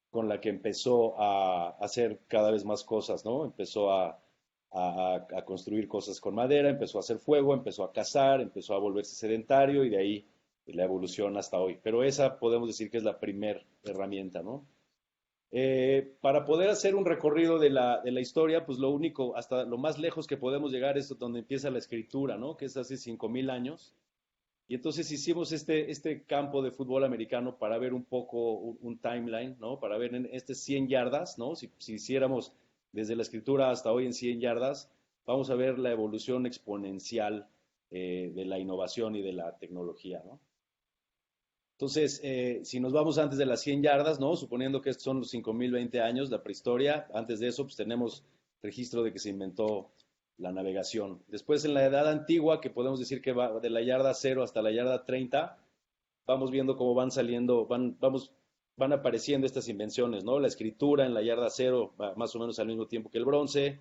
con la que empezó a hacer cada vez más cosas, ¿no? Empezó a construir cosas con madera, empezó a hacer fuego, empezó a cazar, empezó a volverse sedentario y de ahí la evolución hasta hoy. Pero esa podemos decir que es la primer herramienta, ¿no? Para poder hacer un recorrido de la historia, pues lo único, hasta lo más lejos que podemos llegar es donde empieza la escritura, ¿no? Que es hace 5.000 años. Y entonces hicimos este campo de fútbol americano para ver un poco un timeline, ¿no? Para ver en este 100 yardas, ¿no? Si hiciéramos desde la escritura hasta hoy en 100 yardas, vamos a ver la evolución exponencial de la innovación y de la tecnología, ¿no? Entonces, si nos vamos antes de las 100 yardas, ¿no? Suponiendo que estos son los 5.020 años, la prehistoria, antes de eso, pues tenemos registro de que se inventó la navegación. Después, en la edad antigua, que podemos decir que va de la yarda 0 hasta la yarda 30, vamos viendo cómo van saliendo, van apareciendo estas invenciones, ¿no? La escritura en la yarda 0, más o menos al mismo tiempo que el bronce,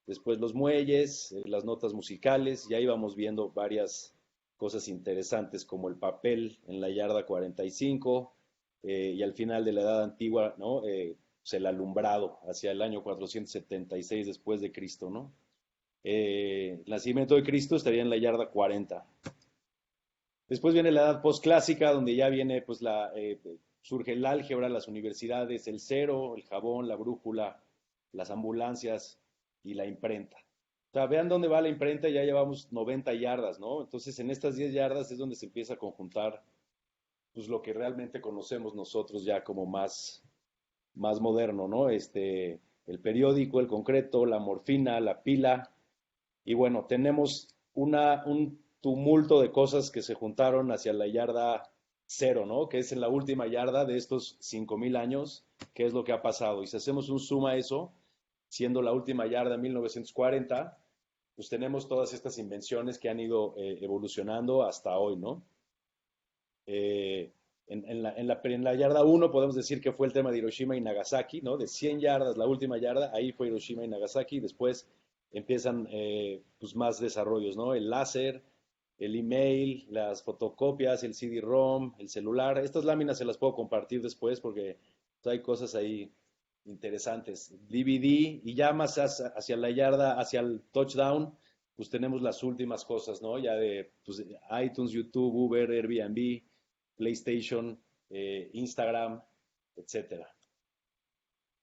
después los muelles, las notas musicales, y ahí vamos viendo varias cosas interesantes como el papel en la yarda 45 y al final de la Edad Antigua, ¿no? Pues el alumbrado hacia el año 476 después de Cristo, ¿no? El nacimiento de Cristo estaría en la yarda 40. Después viene la edad postclásica, donde ya viene, pues, surge el álgebra, las universidades, el cero, el jabón, la brújula, las ambulancias y la imprenta. O sea, vean dónde va la imprenta, ya llevamos 90 yardas, ¿no? Entonces, en estas 10 yardas es donde se empieza a conjuntar, pues, lo que realmente conocemos nosotros ya como más moderno, ¿no? El periódico, el concreto, la morfina, la pila, y bueno, tenemos un tumulto de cosas que se juntaron hacia la yarda 0, ¿no? Que es en la última yarda de estos 5.000 años, qué es lo que ha pasado. Y si hacemos un zoom a eso, siendo la última yarda 1940, pues tenemos todas estas invenciones que han ido evolucionando hasta hoy, ¿no? Eh, en la yarda 1 podemos decir que fue el tema de Hiroshima y Nagasaki, ¿no? De 100 yardas, la última yarda, ahí fue Hiroshima y Nagasaki, después empiezan pues más desarrollos, ¿no? El láser, el email, las fotocopias, el CD-ROM, el celular. Estas láminas se las puedo compartir después porque pues, hay cosas ahí interesantes. DVD y ya más hacia la yarda, hacia el touchdown, pues tenemos las últimas cosas, ¿no? Ya de pues, iTunes, YouTube, Uber, Airbnb, PlayStation, Instagram, etcétera.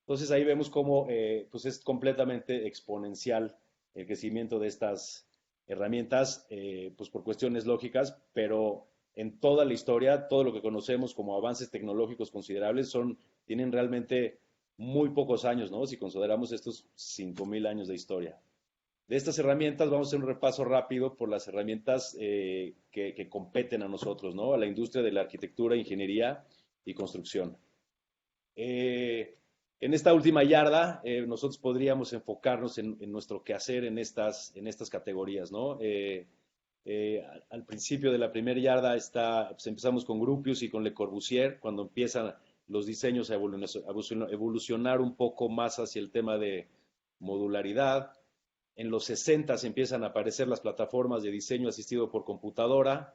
Entonces ahí vemos cómo pues es completamente exponencial el crecimiento de estas herramientas, pues por cuestiones lógicas, pero en toda la historia, todo lo que conocemos como avances tecnológicos considerables tienen realmente muy pocos años, ¿no? Si consideramos estos 5.000 años de historia. De estas herramientas vamos a hacer un repaso rápido por las herramientas que competen a nosotros, ¿no? A la industria de la arquitectura, ingeniería y construcción. Eh, en esta última yarda, nosotros podríamos enfocarnos en nuestro quehacer en estas categorías, ¿no? Al principio de la primera yarda pues empezamos con Gropius y con Le Corbusier, cuando empiezan los diseños a evolucionar un poco más hacia el tema de modularidad. En los 60 se empiezan a aparecer las plataformas de diseño asistido por computadora,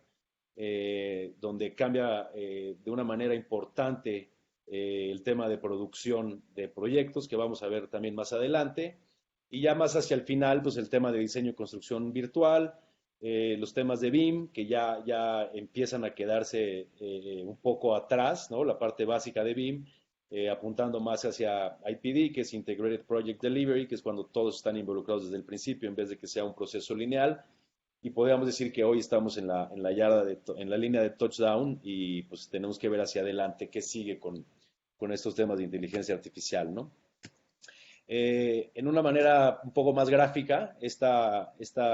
donde cambia de una manera importante el tema de producción de proyectos, que vamos a ver también más adelante. Y ya más hacia el final, pues el tema de diseño y construcción virtual, los temas de BIM, que ya empiezan a quedarse un poco atrás, ¿no? La parte básica de BIM, apuntando más hacia IPD, que es Integrated Project Delivery, que es cuando todos están involucrados desde el principio en vez de que sea un proceso lineal. Y podríamos decir que hoy estamos en la línea de touchdown y pues tenemos que ver hacia adelante qué sigue con estos temas de inteligencia artificial, ¿no? En una manera un poco más gráfica, esta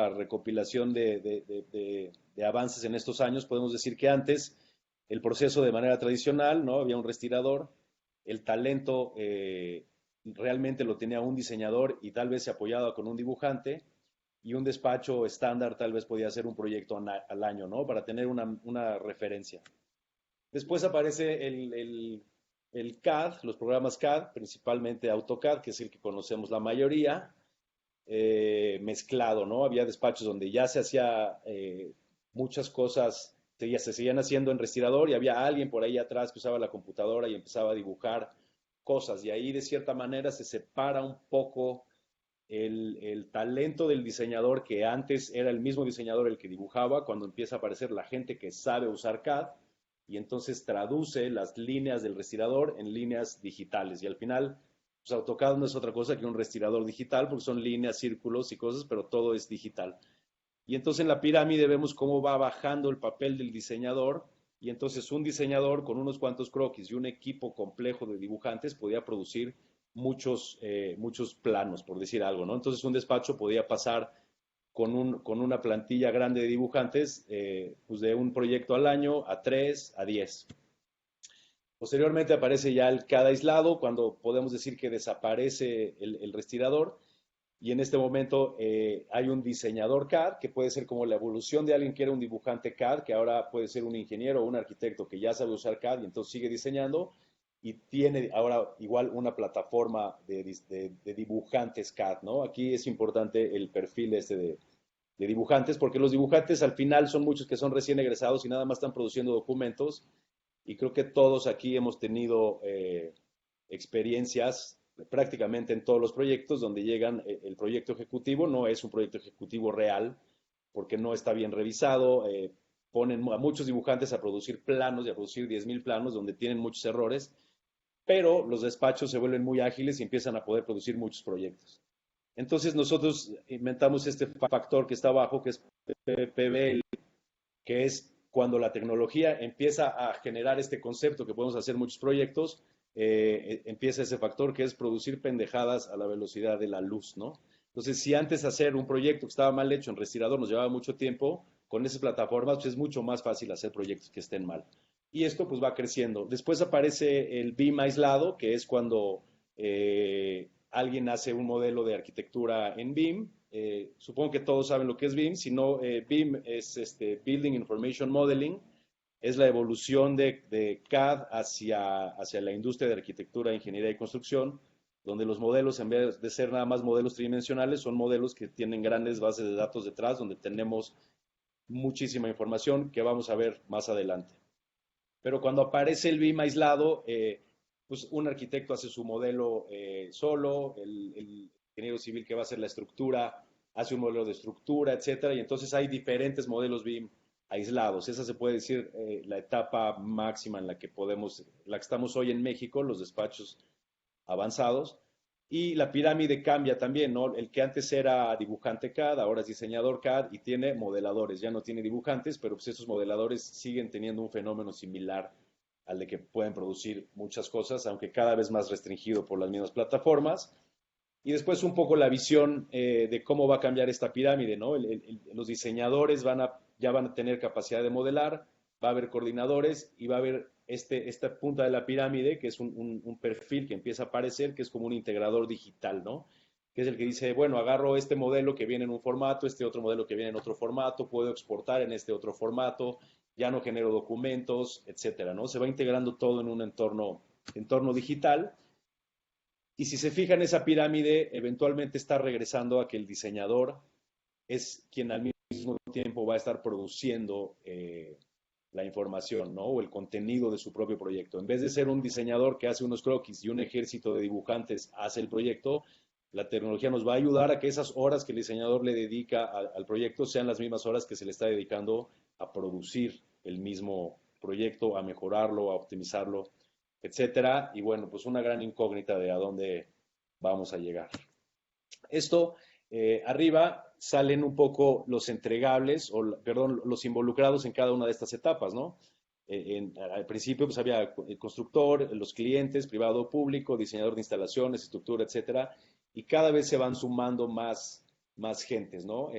recopilación de avances en estos años, podemos decir que antes el proceso de manera tradicional, ¿no? Había un respirador, el talento realmente lo tenía un diseñador y tal vez se apoyaba con un dibujante y un despacho estándar tal vez podía hacer un proyecto al año, ¿no? Para tener una referencia. Después aparece el CAD, los programas CAD, principalmente AutoCAD, que es el que conocemos la mayoría, mezclado, ¿no? Había despachos donde ya se hacía muchas cosas, se seguían haciendo en respirador y había alguien por ahí atrás que usaba la computadora y empezaba a dibujar cosas y ahí de cierta manera se separa un poco el talento del diseñador, que antes era el mismo diseñador el que dibujaba, cuando empieza a aparecer la gente que sabe usar CAD y entonces traduce las líneas del respirador en líneas digitales. Y al final, pues AutoCAD no es otra cosa que un respirador digital, porque son líneas, círculos y cosas, pero todo es digital. Y entonces en la pirámide vemos cómo va bajando el papel del diseñador y entonces un diseñador con unos cuantos croquis y un equipo complejo de dibujantes podía producir muchos planos, por decir algo, ¿no? Entonces un despacho podía pasar con una plantilla grande de dibujantes, pues de un proyecto al año a 3, a 10. Posteriormente aparece ya el CAD aislado, cuando podemos decir que desaparece el respirador y en este momento hay un diseñador CAD, que puede ser como la evolución de alguien que era un dibujante CAD, que ahora puede ser un ingeniero o un arquitecto que ya sabe usar CAD y entonces sigue diseñando y tiene ahora igual una plataforma de dibujantes CAD, ¿no? Aquí es importante el perfil de dibujantes, porque los dibujantes al final son muchos que son recién egresados y nada más están produciendo documentos y creo que todos aquí hemos tenido experiencias prácticamente en todos los proyectos donde llegan el proyecto ejecutivo, no es un proyecto ejecutivo real porque no está bien revisado, ponen a muchos dibujantes a producir planos y a producir 10,000 planos donde tienen muchos errores, pero los despachos se vuelven muy ágiles y empiezan a poder producir muchos proyectos. Entonces nosotros inventamos este factor que está abajo, que es PBL, que es cuando la tecnología empieza a generar este concepto que podemos hacer muchos proyectos, empieza ese factor que es producir pendejadas a la velocidad de la luz, ¿no? Entonces, si antes hacer un proyecto que estaba mal hecho en respirador nos llevaba mucho tiempo, con esas plataformas pues es mucho más fácil hacer proyectos que estén mal. Y esto pues va creciendo. Después aparece el BIM aislado, que es cuando alguien hace un modelo de arquitectura en BIM. Supongo que todos saben lo que es BIM, si no, BIM es Building Information Modeling, es la evolución de CAD hacia la industria de arquitectura, ingeniería y construcción, donde los modelos, en vez de ser nada más modelos tridimensionales, son modelos que tienen grandes bases de datos detrás, donde tenemos muchísima información que vamos a ver más adelante. Pero cuando aparece el BIM aislado, pues un arquitecto hace su modelo solo, el ingeniero civil que va a hacer la estructura hace un modelo de estructura, etcétera, y entonces hay diferentes modelos BIM aislados. Esa se puede decir la etapa máxima en la que estamos hoy en México, los despachos avanzados. Y la pirámide cambia también, ¿no? El que antes era dibujante CAD, ahora es diseñador CAD y tiene modeladores. Ya no tiene dibujantes, pero pues esos modeladores siguen teniendo un fenómeno similar al de que pueden producir muchas cosas, aunque cada vez más restringido por las mismas plataformas. Y después un poco la visión de cómo va a cambiar esta pirámide, ¿no? Los diseñadores ya van a tener capacidad de modelar, va a haber coordinadores y va a haber esta punta de la pirámide, que es un perfil que empieza a aparecer, que es como un integrador digital, ¿no? Que es el que dice, bueno, agarro este modelo que viene en un formato, este otro modelo que viene en otro formato, puedo exportar en este otro formato, ya no genero documentos, etcétera, ¿no? Se va integrando todo en un entorno digital. Y si se fijan, esa pirámide eventualmente está regresando a que el diseñador es quien al mismo tiempo va a estar produciendo la información, ¿no? O el contenido de su propio proyecto. En vez de ser un diseñador que hace unos croquis y un ejército de dibujantes hace el proyecto, la tecnología nos va a ayudar a que esas horas que el diseñador le dedica al proyecto sean las mismas horas que se le está dedicando a producir el mismo proyecto, a mejorarlo, a optimizarlo, etcétera. Y bueno, pues una gran incógnita de a dónde vamos a llegar. Esto, arriba salen un poco los entregables, perdón, los involucrados en cada una de estas etapas, ¿no? Al principio pues había el constructor, los clientes, privado o público, diseñador de instalaciones, estructura, etcétera, y cada vez se van sumando más gentes, ¿no?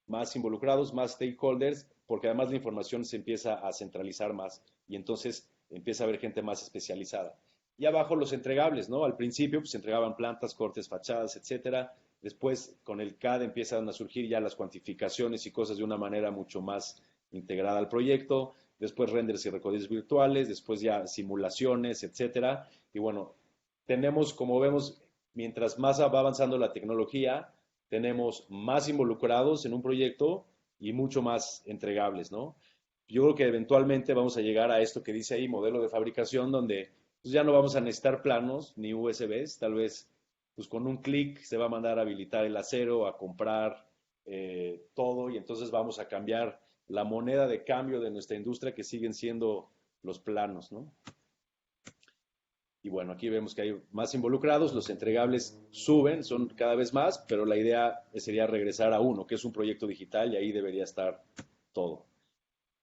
Más involucrados, más stakeholders, porque además la información se empieza a centralizar más y entonces empieza a haber gente más especializada. Y abajo los entregables, ¿no? Al principio pues se entregaban plantas, cortes, fachadas, etcétera. Después con el CAD empiezan a surgir ya las cuantificaciones y cosas de una manera mucho más integrada al proyecto. Después renders y recorridos virtuales, después ya simulaciones, etcétera. Y bueno, tenemos, como vemos, mientras más va avanzando la tecnología, tenemos más involucrados en un proyecto y mucho más entregables, ¿no? Yo creo que eventualmente vamos a llegar a esto que dice ahí, modelo de fabricación, donde Entonces ya no vamos a necesitar planos ni USBs, tal vez pues con un clic se va a mandar a habilitar el acero, a comprar todo y entonces vamos a cambiar la moneda de cambio de nuestra industria que siguen siendo los planos, ¿no? Y bueno, aquí vemos que hay más involucrados, los entregables suben, son cada vez más, pero la idea sería regresar a uno, que es un proyecto digital y ahí debería estar todo.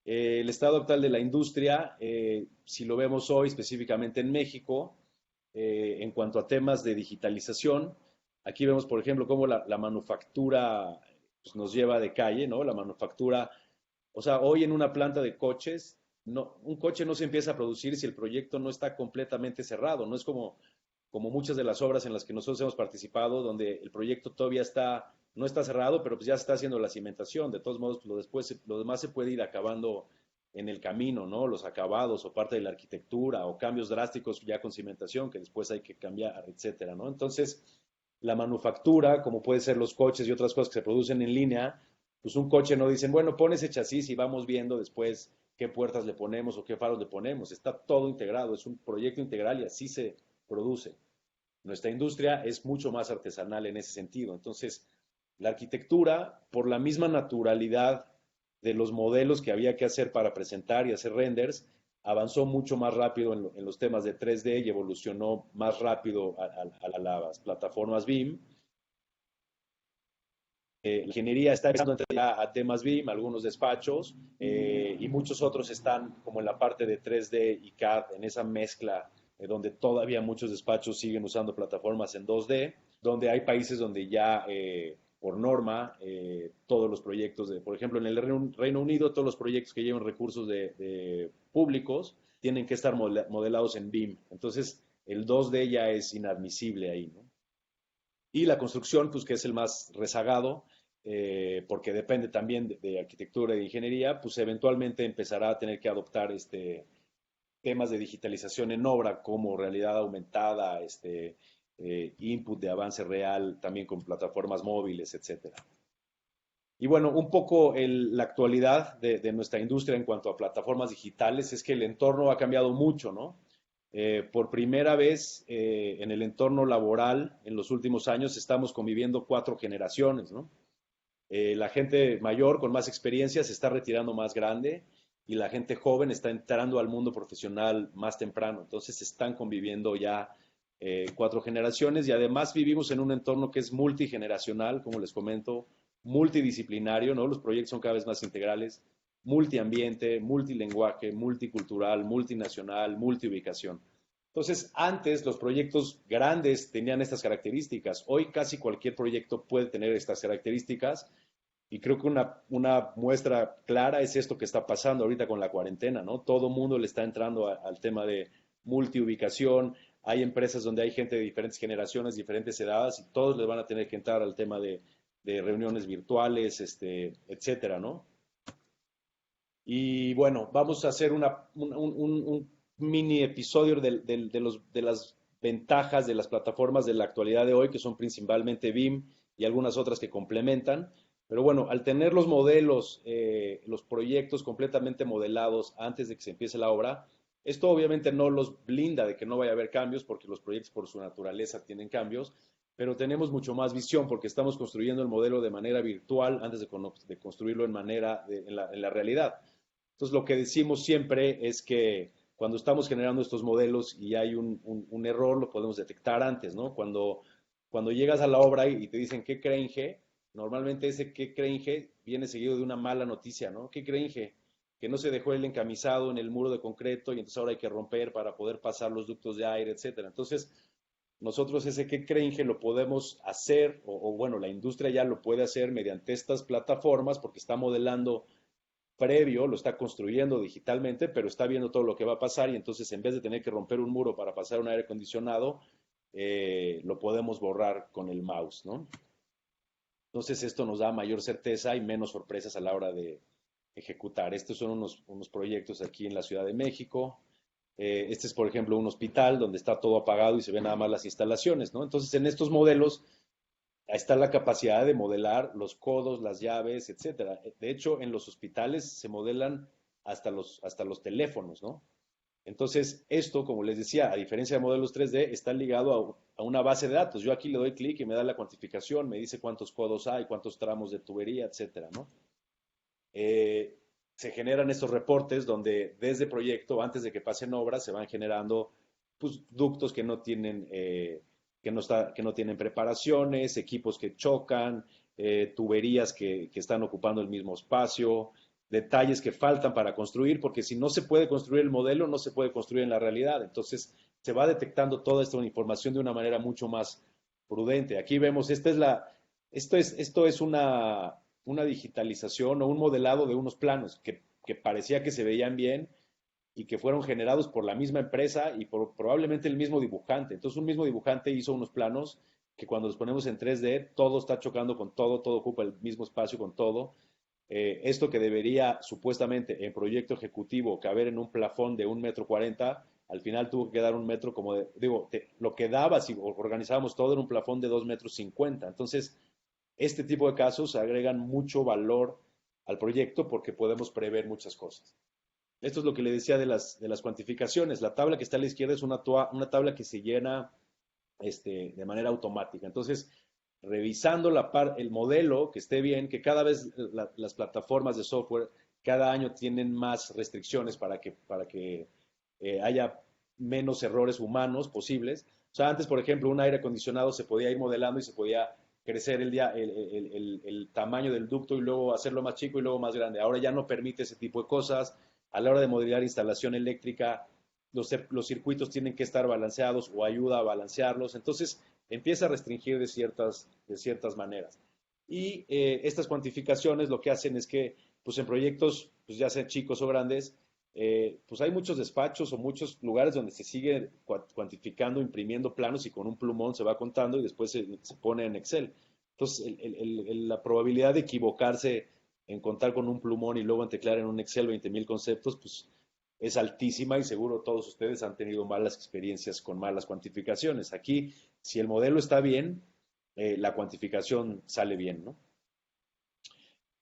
El estado actual de la industria, si lo vemos hoy específicamente en México, en cuanto a temas de digitalización, aquí vemos, por ejemplo, cómo la manufactura pues, nos lleva de calle, ¿no? La manufactura, o sea, hoy en una planta de coches, no, un coche no se empieza a producir si el proyecto no está completamente cerrado, no es como muchas de las obras en las que nosotros hemos participado, donde el proyecto todavía no está cerrado, pero pues ya se está haciendo la cimentación. De todos modos, lo demás se puede ir acabando en el camino, ¿no? Los acabados o parte de la arquitectura o cambios drásticos ya con cimentación que después hay que cambiar, etcétera, ¿no? Entonces, la manufactura, como puede ser los coches y otras cosas que se producen en línea, pues un coche no dicen, bueno, pon ese chasis y vamos viendo después qué puertas le ponemos o qué faros le ponemos. Está todo integrado, es un proyecto integral y así se produce. Nuestra industria es mucho más artesanal en ese sentido. Entonces, la arquitectura, por la misma naturalidad de los modelos que había que hacer para presentar y hacer renders, avanzó mucho más rápido en los temas de 3D y evolucionó más rápido a las plataformas BIM. La ingeniería está empezando a entrar a temas BIM, algunos despachos, y muchos otros están como en la parte de 3D y CAD, en esa mezcla donde todavía muchos despachos siguen usando plataformas en 2D, donde hay países donde ya por norma todos los proyectos, por ejemplo en el Reino Unido, todos los proyectos que llevan recursos de públicos tienen que estar modelados en BIM. Entonces el 2D ya es inadmisible ahí, ¿no? Y la construcción, pues que es el más rezagado, porque depende también de arquitectura y de ingeniería, pues eventualmente empezará a tener que adoptar temas de digitalización en obra como realidad aumentada, input de avance real, también con plataformas móviles, etcétera. Y bueno, un poco la actualidad de nuestra industria en cuanto a plataformas digitales es que el entorno ha cambiado mucho, ¿no? Por primera vez en el entorno laboral en los últimos años estamos conviviendo 4 generaciones, ¿no? La gente mayor con más experiencia se está retirando más grande y la gente joven está entrando al mundo profesional más temprano. Entonces están conviviendo ya 4 generaciones y además vivimos en un entorno que es multigeneracional, como les comento, multidisciplinario, ¿no? Los proyectos son cada vez más integrales, multiambiente, multilenguaje, multicultural, multinacional, multiubicación. Entonces, antes los proyectos grandes tenían estas características. Hoy casi cualquier proyecto puede tener estas características y creo que una muestra clara es esto que está pasando ahorita con la cuarentena, ¿no? Todo mundo le está entrando al tema de multiubicación. Hay empresas donde hay gente de diferentes generaciones, diferentes edades y todos les van a tener que entrar al tema de reuniones virtuales, etcétera, ¿no? Y bueno, vamos a hacer un mini episodio de las ventajas de las plataformas de la actualidad de hoy, que son principalmente BIM y algunas otras que complementan. Pero bueno, al tener los modelos, los proyectos completamente modelados antes de que se empiece la obra, esto obviamente no los blinda de que no vaya a haber cambios, porque los proyectos por su naturaleza tienen cambios, pero tenemos mucho más visión porque estamos construyendo el modelo de manera virtual antes de construirlo en la realidad. Entonces, lo que decimos siempre es que cuando estamos generando estos modelos y hay un error, lo podemos detectar antes, ¿no? Cuando llegas a la obra y te dicen qué cringe, normalmente ese qué cringe viene seguido de una mala noticia, ¿no? ¿Qué cringe? Que no se dejó el encamisado en el muro de concreto y entonces ahora hay que romper para poder pasar los ductos de aire, etcétera. Entonces, nosotros ese qué cringe lo podemos hacer, o bueno, la industria ya lo puede hacer mediante estas plataformas porque está modelando previo, lo está construyendo digitalmente, pero está viendo todo lo que va a pasar y entonces en vez de tener que romper un muro para pasar un aire acondicionado, lo podemos borrar con el mouse, ¿no? Entonces esto nos da mayor certeza y menos sorpresas a la hora de ejecutar. Estos son unos proyectos aquí en la Ciudad de México. Este es, por ejemplo, un hospital donde está todo apagado y se ven nada más las instalaciones, ¿no? Entonces en estos modelos está la capacidad de modelar los codos, las llaves, etcétera. De hecho, en los hospitales se modelan hasta los teléfonos, ¿no? Entonces, esto, como les decía, a diferencia de modelos 3D, está ligado a una base de datos. Yo aquí le doy clic y me da la cuantificación, me dice cuántos codos hay, cuántos tramos de tubería, etcétera, ¿no? Eh, Se generan estos reportes donde desde proyecto, antes de que pasen obras, se van generando pues, ductos que no tienen, que no tienen preparaciones, equipos que chocan, tuberías que están ocupando el mismo espacio, detalles que faltan para construir, porque si no se puede construir el modelo, no se puede construir en la realidad. Entonces, se va detectando toda esta información de una manera mucho más prudente. Aquí vemos, esto es una digitalización o un modelado de unos planos que parecía que se veían bien y que fueron generados por la misma empresa y por probablemente el mismo dibujante. Entonces, un mismo dibujante hizo unos planos que cuando los ponemos en 3D, todo está chocando con todo, todo ocupa el mismo espacio con todo. Esto que debería supuestamente en proyecto ejecutivo caber en un plafón de 1,40 m, al final tuvo que dar un metro como de, digo, lo que daba si organizábamos todo en un plafón de 2,50 m. Entonces, este tipo de casos agregan mucho valor al proyecto porque podemos prever muchas cosas. Esto es lo que le decía de las cuantificaciones. La tabla que está a la izquierda es una tabla que se llena de manera automática. Entonces, revisando el modelo, que esté bien, que cada vez las plataformas de software cada año tienen más restricciones para que haya menos errores humanos posibles. O sea, antes, por ejemplo, un aire acondicionado se podía ir modelando y se podía crecer el tamaño del ducto y luego hacerlo más chico y luego más grande. Ahora ya no permite ese tipo de cosas. A la hora de modelar instalación eléctrica, los circuitos tienen que estar balanceados o ayuda a balancearlos. Entonces, empieza a restringir de ciertas maneras. Y estas cuantificaciones lo que hacen es que, pues en proyectos, pues ya sean chicos o grandes, pues hay muchos despachos o muchos lugares donde se sigue cuantificando, imprimiendo planos y con un plumón se va contando y después se pone en Excel. Entonces, la probabilidad de equivocarse en contar con un plumón y luego en teclear en un Excel 20,000 conceptos, pues es altísima y seguro todos ustedes han tenido malas experiencias con malas cuantificaciones. Aquí, si el modelo está bien, la cuantificación sale bien, ¿no?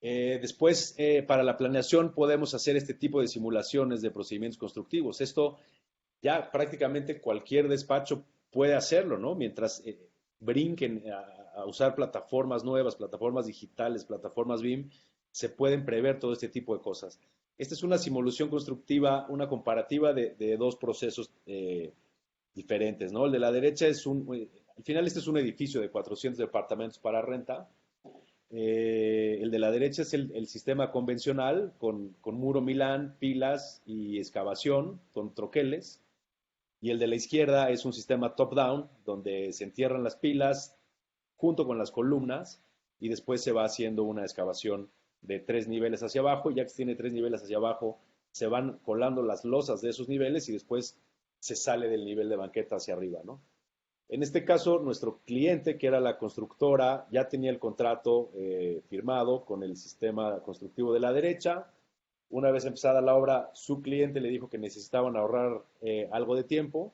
Después, para la planeación podemos hacer este tipo de simulaciones de procedimientos constructivos. Esto ya prácticamente cualquier despacho puede hacerlo, ¿no? Mientras brinquen a usar plataformas nuevas, plataformas digitales, plataformas BIM, se pueden prever todo este tipo de cosas. Esta es una simulación constructiva, una comparativa de dos procesos diferentes, ¿no? El de la derecha al final este es un edificio de 400 departamentos para renta. El de la derecha es el sistema convencional con muro Milán, pilas y excavación con troqueles. Y el de la izquierda es un sistema top-down, donde se entierran las pilas junto con las columnas y después se va haciendo una excavación de 3 niveles hacia abajo. Y ya que se tiene 3 niveles hacia abajo, se van colando las losas de esos niveles y después se sale del nivel de banqueta hacia arriba, ¿no? En este caso, nuestro cliente, que era la constructora, ya tenía el contrato firmado con el sistema constructivo de la derecha. Una vez empezada la obra, su cliente le dijo que necesitaban ahorrar algo de tiempo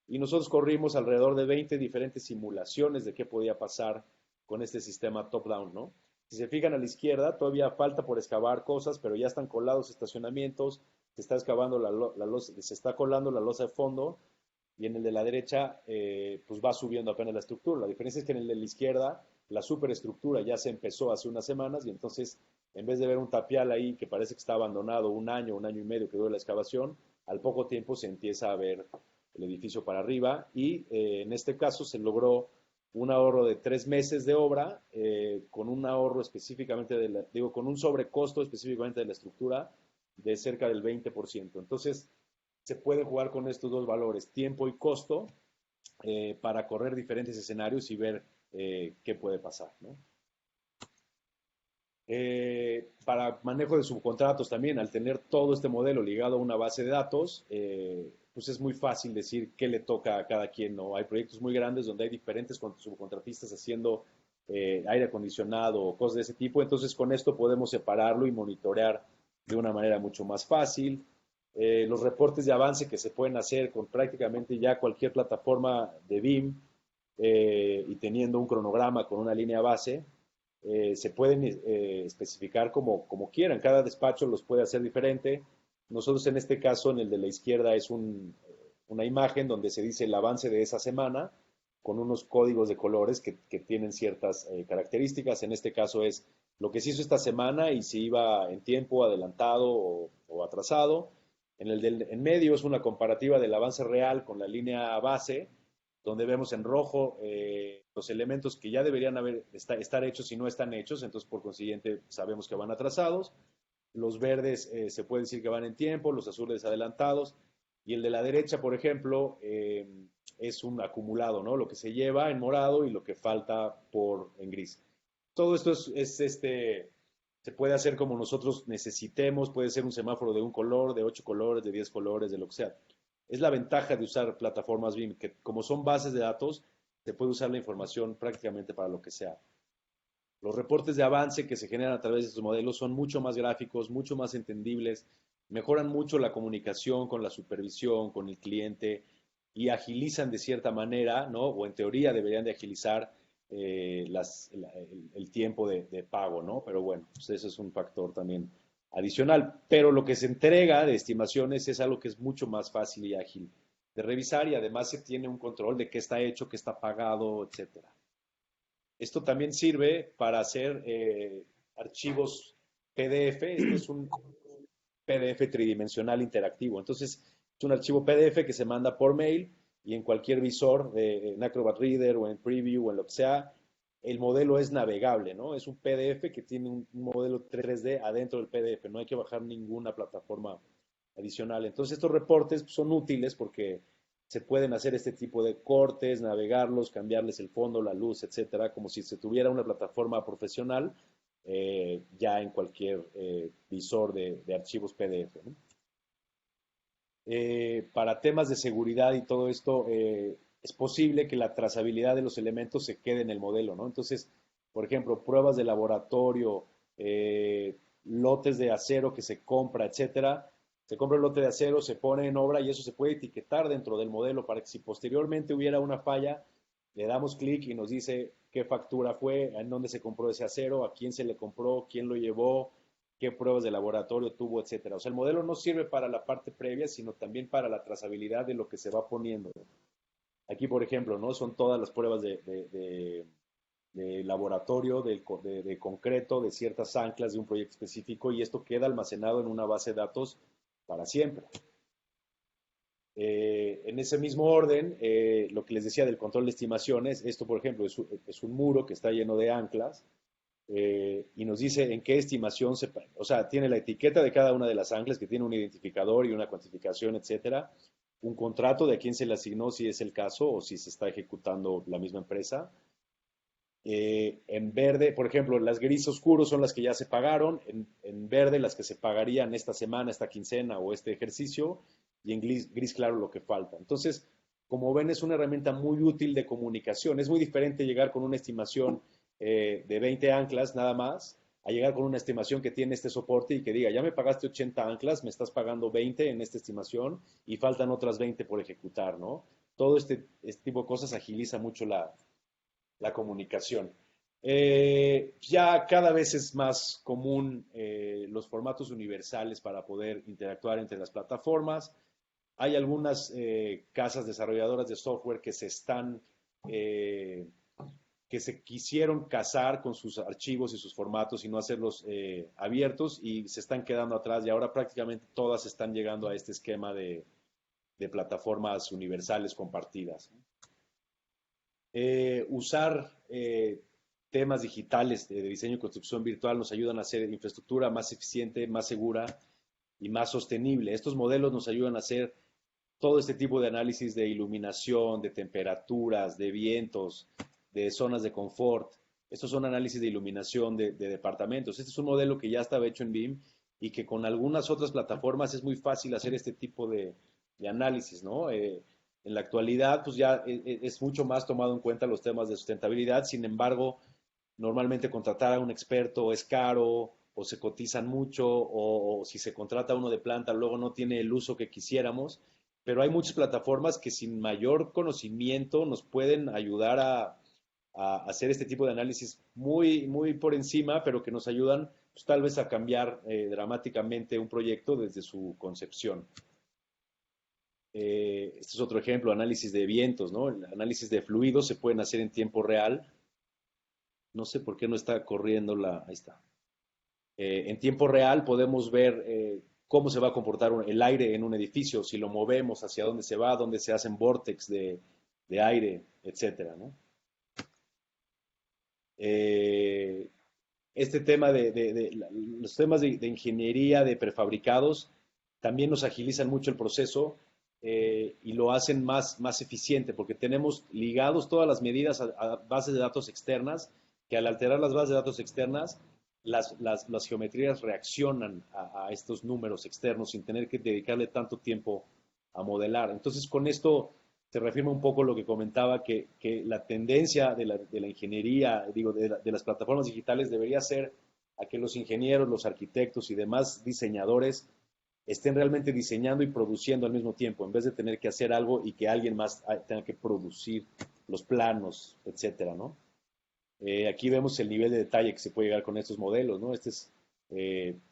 y nosotros corrimos alrededor de 20 diferentes simulaciones de qué podía pasar con este sistema top-down, ¿no? Si se fijan a la izquierda, todavía falta por excavar cosas, pero ya están colados estacionamientos, se está excavando se está colando la losa de fondo y en el de la derecha pues va subiendo apenas la estructura. La diferencia es que en el de la izquierda la superestructura ya se empezó hace unas semanas y entonces en vez de ver un tapial ahí que parece que está abandonado un año y medio que dura la excavación, al poco tiempo se empieza a ver el edificio para arriba y en este caso se logró un ahorro de 3 meses de obra con un ahorro específicamente, con un sobrecosto específicamente de la estructura de cerca del 20%. Entonces, se puede jugar con estos dos valores, tiempo y costo, para correr diferentes escenarios y ver qué puede pasar, ¿no? Para manejo de subcontratos también, al tener todo este modelo ligado a una base de datos, pues es muy fácil decir qué le toca a cada quien, ¿no? Hay proyectos muy grandes donde hay diferentes subcontratistas haciendo aire acondicionado o cosas de ese tipo, entonces con esto podemos separarlo y monitorear de una manera mucho más fácil. Los reportes de avance que se pueden hacer con prácticamente ya cualquier plataforma de BIM y teniendo un cronograma con una línea base, se pueden especificar como quieran. Cada despacho los puede hacer diferente. Nosotros en este caso, en el de la izquierda, es una imagen donde se dice el avance de esa semana con unos códigos de colores que tienen ciertas características. En este caso es lo que se hizo esta semana y si iba en tiempo adelantado o atrasado. En el del en medio es una comparativa del avance real con la línea base, donde vemos en rojo los elementos que ya deberían estar hechos y no están hechos, entonces por consiguiente sabemos que van atrasados. Los verdes se puede decir que van en tiempo, los azules adelantados, y el de la derecha, por ejemplo, es un acumulado, ¿no? Lo que se lleva en morado y lo que falta en gris. Todo esto se puede hacer como nosotros necesitemos, puede ser un semáforo de un color, de 8 colores, de 10 colores, de lo que sea. Es la ventaja de usar plataformas BIM, que como son bases de datos, se puede usar la información prácticamente para lo que sea. Los reportes de avance que se generan a través de estos modelos son mucho más gráficos, mucho más entendibles, mejoran mucho la comunicación con la supervisión, con el cliente y agilizan de cierta manera, ¿no? O en teoría deberían de agilizar el tiempo de pago, ¿no? Pero bueno, pues eso es un factor también adicional. Pero lo que se entrega de estimaciones es algo que es mucho más fácil y ágil de revisar y además se tiene un control de qué está hecho, qué está pagado, etcétera. Esto también sirve para hacer archivos PDF. Este es un PDF tridimensional interactivo. Entonces, es un archivo PDF que se manda por mail y en cualquier visor, en Acrobat Reader o en Preview o en lo que sea, el modelo es navegable, ¿no? Es un PDF que tiene un modelo 3D adentro del PDF. No hay que bajar ninguna plataforma adicional. Entonces, estos reportes son útiles porque se pueden hacer este tipo de cortes, navegarlos, cambiarles el fondo, la luz, etcétera, como si se tuviera una plataforma profesional ya en cualquier visor de archivos PDF, ¿no? Para temas de seguridad y todo esto, es posible que la trazabilidad de los elementos se quede en el modelo, ¿no? Entonces, por ejemplo, pruebas de laboratorio, lotes de acero que se compra, etcétera. Se compra el lote de acero, se pone en obra y eso se puede etiquetar dentro del modelo para que si posteriormente hubiera una falla, le damos clic y nos dice qué factura fue, en dónde se compró ese acero, a quién se le compró, quién lo llevó, qué pruebas de laboratorio tuvo, etcétera. O sea, el modelo no sirve para la parte previa, sino también para la trazabilidad de lo que se va poniendo. Aquí, por ejemplo, ¿no? Son todas las pruebas de laboratorio, de concreto, de ciertas anclas de un proyecto específico y esto queda almacenado en una base de datos para siempre. En ese mismo orden, lo que les decía del control de estimaciones, esto, por ejemplo, es un muro que está lleno de anclas y nos dice en qué estimación o sea, tiene la etiqueta de cada una de las anclas que tiene un identificador y una cuantificación, etcétera, un contrato de a quién se le asignó si es el caso o si se está ejecutando la misma empresa. En verde, por ejemplo, las gris oscuros son las que ya se pagaron, en verde las que se pagarían esta semana, esta quincena o este ejercicio, y en gris claro lo que falta. Entonces, como ven, es una herramienta muy útil de comunicación. Es muy diferente llegar con una estimación de 20 anclas nada más, a llegar con una estimación que tiene este soporte y que diga, ya me pagaste 80 anclas, me estás pagando 20 en esta estimación y faltan otras 20 por ejecutar, ¿no? Todo este tipo de cosas agiliza mucho la comunicación. Ya cada vez es más común los formatos universales para poder interactuar entre las plataformas. Hay algunas casas desarrolladoras de software que se quisieron casar con sus archivos y sus formatos y no hacerlos abiertos y se están quedando atrás y ahora prácticamente todas están llegando a este esquema de plataformas universales compartidas. Usar temas digitales de diseño y construcción virtual nos ayudan a hacer infraestructura más eficiente, más segura y más sostenible. Estos modelos nos ayudan a hacer todo este tipo de análisis de iluminación, de temperaturas, de vientos, de zonas de confort. Estos son análisis de iluminación de departamentos. Este es un modelo que ya estaba hecho en BIM y que con algunas otras plataformas es muy fácil hacer este tipo de análisis, ¿no? En la actualidad, pues ya es mucho más tomado en cuenta los temas de sustentabilidad. Sin embargo, normalmente contratar a un experto es caro o se cotizan mucho o si se contrata uno de planta luego no tiene el uso que quisiéramos. Pero hay muchas plataformas que sin mayor conocimiento nos pueden ayudar a hacer este tipo de análisis muy, muy por encima, pero que nos ayudan pues, tal vez a cambiar dramáticamente un proyecto desde su concepción. Este es otro ejemplo, análisis de vientos, ¿no? El análisis de fluidos se pueden hacer en tiempo real. No sé por qué no está corriendo la... Ahí está. En tiempo real podemos ver cómo se va a comportar el aire en un edificio, si lo movemos, hacia dónde se va, dónde se hacen vórtex de aire, etcétera, ¿no? Eh, este tema los temas de ingeniería de prefabricados también nos agilizan mucho el proceso y lo hacen más eficiente porque tenemos ligados todas las medidas a bases de datos externas que al alterar las bases de datos externas las geometrías reaccionan a estos números externos sin tener que dedicarle tanto tiempo a modelar. Entonces, con esto se reafirma un poco lo que comentaba, que la tendencia de la ingeniería, digo, de las plataformas digitales debería ser a que los ingenieros, los arquitectos y demás diseñadores estén realmente diseñando y produciendo al mismo tiempo, en vez de tener que hacer algo y que alguien más tenga que producir los planos, etcétera, ¿no? Aquí vemos el nivel de detalle que se puede llegar con estos modelos, ¿no? Este es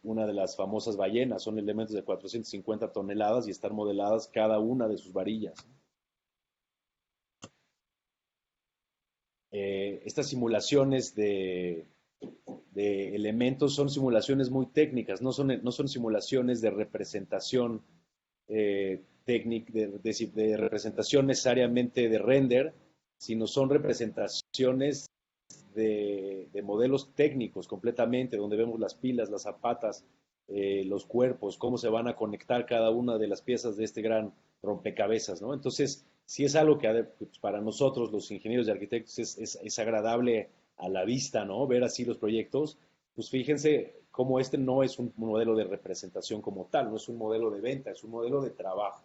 una de las famosas ballenas, son elementos de 450 toneladas y están modeladas cada una de sus varillas. Estas simulaciones de elementos son simulaciones muy técnicas, no son simulaciones de representación técnica, de representación necesariamente de render, sino son representaciones de modelos técnicos completamente, donde vemos las pilas, las zapatas, los cuerpos, cómo se van a conectar cada una de las piezas de este gran rompecabezas, ¿no? Entonces, si es algo que pues, para nosotros, los ingenieros y arquitectos, es agradable a la vista, ¿no? Ver así los proyectos, pues fíjense cómo este no es un modelo de representación como tal, no es un modelo de venta, es un modelo de trabajo.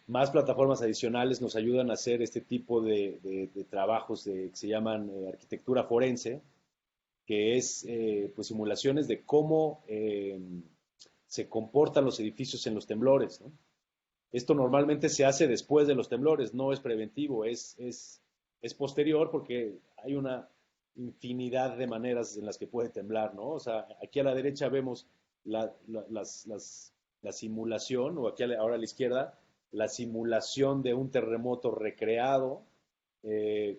Más plataformas adicionales nos ayudan a hacer este tipo de trabajos que se llaman arquitectura forense, que es pues simulaciones de cómo se comportan los edificios en los temblores, ¿no? Esto normalmente se hace después de los temblores, no es preventivo, es posterior porque hay una infinidad de maneras en las que puede temblar, ¿no? O sea, aquí a la derecha vemos la simulación, o aquí ahora a la izquierda, la simulación de un terremoto recreado,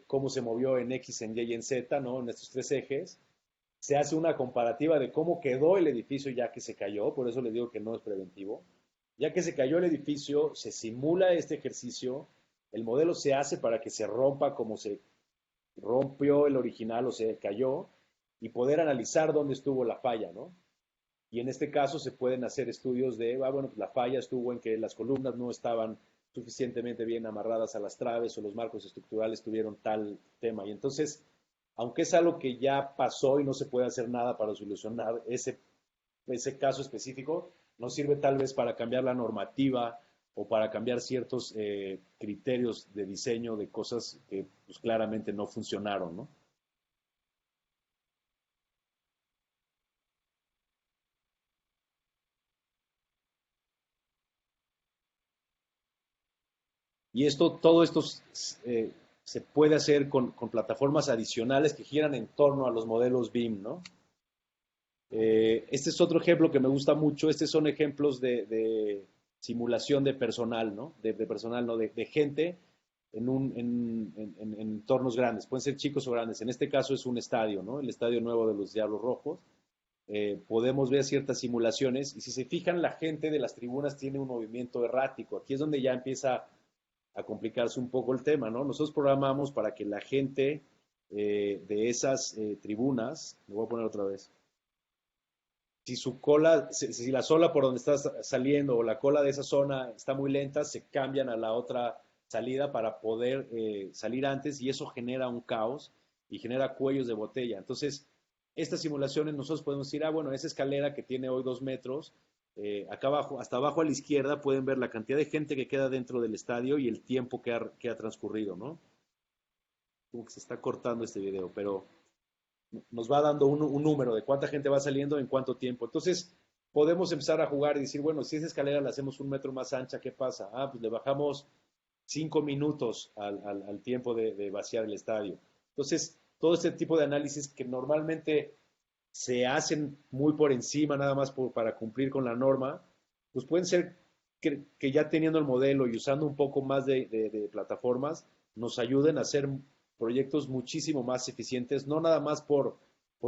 cómo se movió en X, en Y y en Z, ¿no? En estos tres ejes. Se hace una comparativa de cómo quedó el edificio ya que se cayó, por eso les digo que no es preventivo. Ya que se cayó el edificio, se simula este ejercicio, el modelo se hace para que se rompa como se rompió el original o se cayó y poder analizar dónde estuvo la falla, ¿no? Y en este caso se pueden hacer estudios de, bueno, pues la falla estuvo en que las columnas no estaban suficientemente bien amarradas a las traves o los marcos estructurales tuvieron tal tema. Y entonces, aunque es algo que ya pasó y no se puede hacer nada para solucionar ese caso específico, nos sirve tal vez para cambiar la normativa o para cambiar ciertos criterios de diseño de cosas que pues, claramente no funcionaron, ¿no? Y todo esto se puede hacer con plataformas adicionales que giran en torno a los modelos BIM, ¿no? Este es otro ejemplo que me gusta mucho. Estos son ejemplos de simulación de personal, ¿no? De personal, ¿no? De gente en entornos grandes. Pueden ser chicos o grandes. En este caso es un estadio, ¿no? El estadio nuevo de los Diablos Rojos. Podemos ver ciertas simulaciones y si se fijan, la gente de las tribunas tiene un movimiento errático. Aquí es donde ya empieza a complicarse un poco el tema, ¿no? Nosotros programamos para que la gente de esas tribunas, lo voy a poner otra vez, si su cola, si la sola por donde estás saliendo o la cola de esa zona está muy lenta, se cambian a la otra salida para poder salir antes y eso genera un caos y genera cuellos de botella. Entonces, estas simulaciones nosotros podemos decir, bueno, esa escalera que tiene hoy 2 metros, acá abajo, hasta abajo a la izquierda pueden ver la cantidad de gente que queda dentro del estadio y el tiempo que ha transcurrido, ¿no? Como que se está cortando este video, pero nos va dando un número de cuánta gente va saliendo en cuánto tiempo. Entonces, podemos empezar a jugar y decir, bueno, si esa escalera la hacemos 1 metro más ancha, ¿qué pasa? Pues le bajamos 5 minutos al tiempo de vaciar el estadio. Entonces, todo este tipo de análisis que normalmente se hacen muy por encima, nada más para cumplir con la norma, pues pueden ser que ya teniendo el modelo y usando un poco más de plataformas, nos ayuden a hacer proyectos muchísimo más eficientes, no nada más por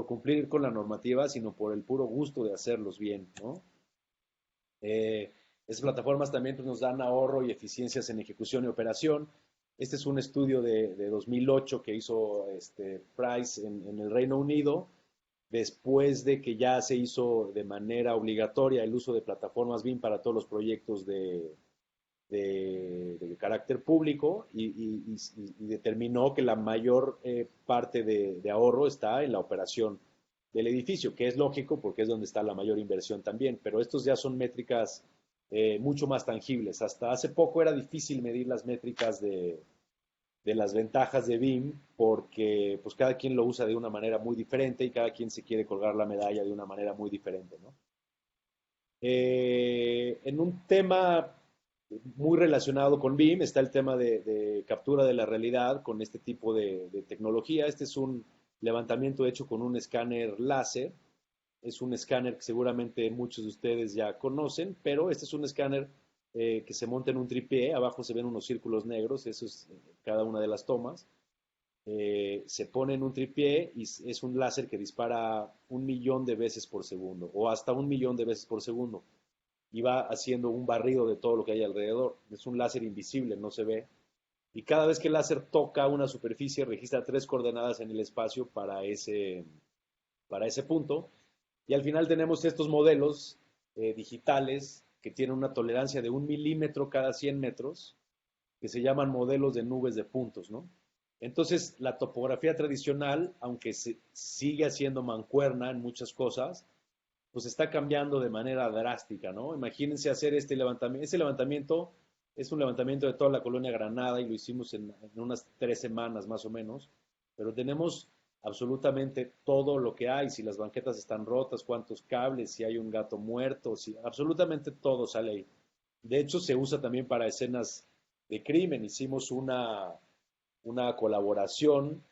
cumplir con la normativa, sino por el puro gusto de hacerlos bien, ¿no? Esas plataformas también pues, nos dan ahorro y eficiencias en ejecución y operación. Este es un estudio de 2008 que hizo Price en el Reino Unido, después de que ya se hizo de manera obligatoria el uso de plataformas BIM para todos los proyectos de carácter público y determinó que la mayor parte de ahorro está en la operación del edificio, que es lógico porque es donde está la mayor inversión también, pero estos ya son métricas mucho más tangibles. Hasta hace poco era difícil medir las métricas de las ventajas de BIM porque pues cada quien lo usa de una manera muy diferente y cada quien se quiere colgar la medalla de una manera muy diferente, ¿no? En un tema muy relacionado con BIM está el tema de captura de la realidad con este tipo de tecnología. Este es un levantamiento hecho con un escáner láser. Es un escáner que seguramente muchos de ustedes ya conocen, pero este es un escáner que se monta en un tripié. Abajo se ven unos círculos negros, eso es cada una de las tomas. Se pone en un tripié y es un láser que dispara 1 millón de veces por segundo o hasta 1 millón de veces por segundo y va haciendo un barrido de todo lo que hay alrededor. Es un láser invisible, no se ve. Y cada vez que el láser toca una superficie, registra 3 coordenadas en el espacio para ese punto. Y al final tenemos estos modelos digitales que tienen una tolerancia de 1 milímetro cada 100 metros, que se llaman modelos de nubes de puntos, ¿no? Entonces, la topografía tradicional, aunque se sigue haciendo mancuerna en muchas cosas, pues está cambiando de manera drástica, ¿no? Imagínense hacer este levantamiento. Ese levantamiento es un levantamiento de toda la colonia Granada y lo hicimos en unas 3 semanas más o menos, pero tenemos absolutamente todo lo que hay, si las banquetas están rotas, cuántos cables, si hay un gato muerto, si absolutamente todo sale ahí. De hecho, se usa también para escenas de crimen. Hicimos una colaboración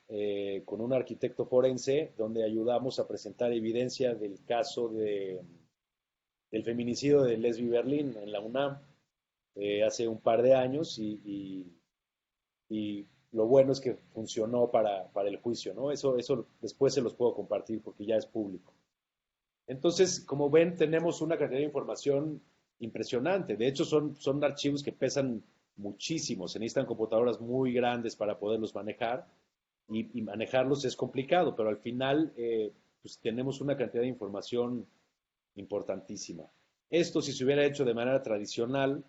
con un arquitecto forense donde ayudamos a presentar evidencia del caso del feminicidio de Leslie Berlin en la UNAM hace un par de años y lo bueno es que funcionó para el juicio, ¿no? Eso después se los puedo compartir porque ya es público. Entonces, como ven, tenemos una cantidad de información impresionante. De hecho, son archivos que pesan muchísimo. Se necesitan computadoras muy grandes para poderlos manejar y manejarlos es complicado, pero al final pues tenemos una cantidad de información importantísima. Esto, si se hubiera hecho de manera tradicional,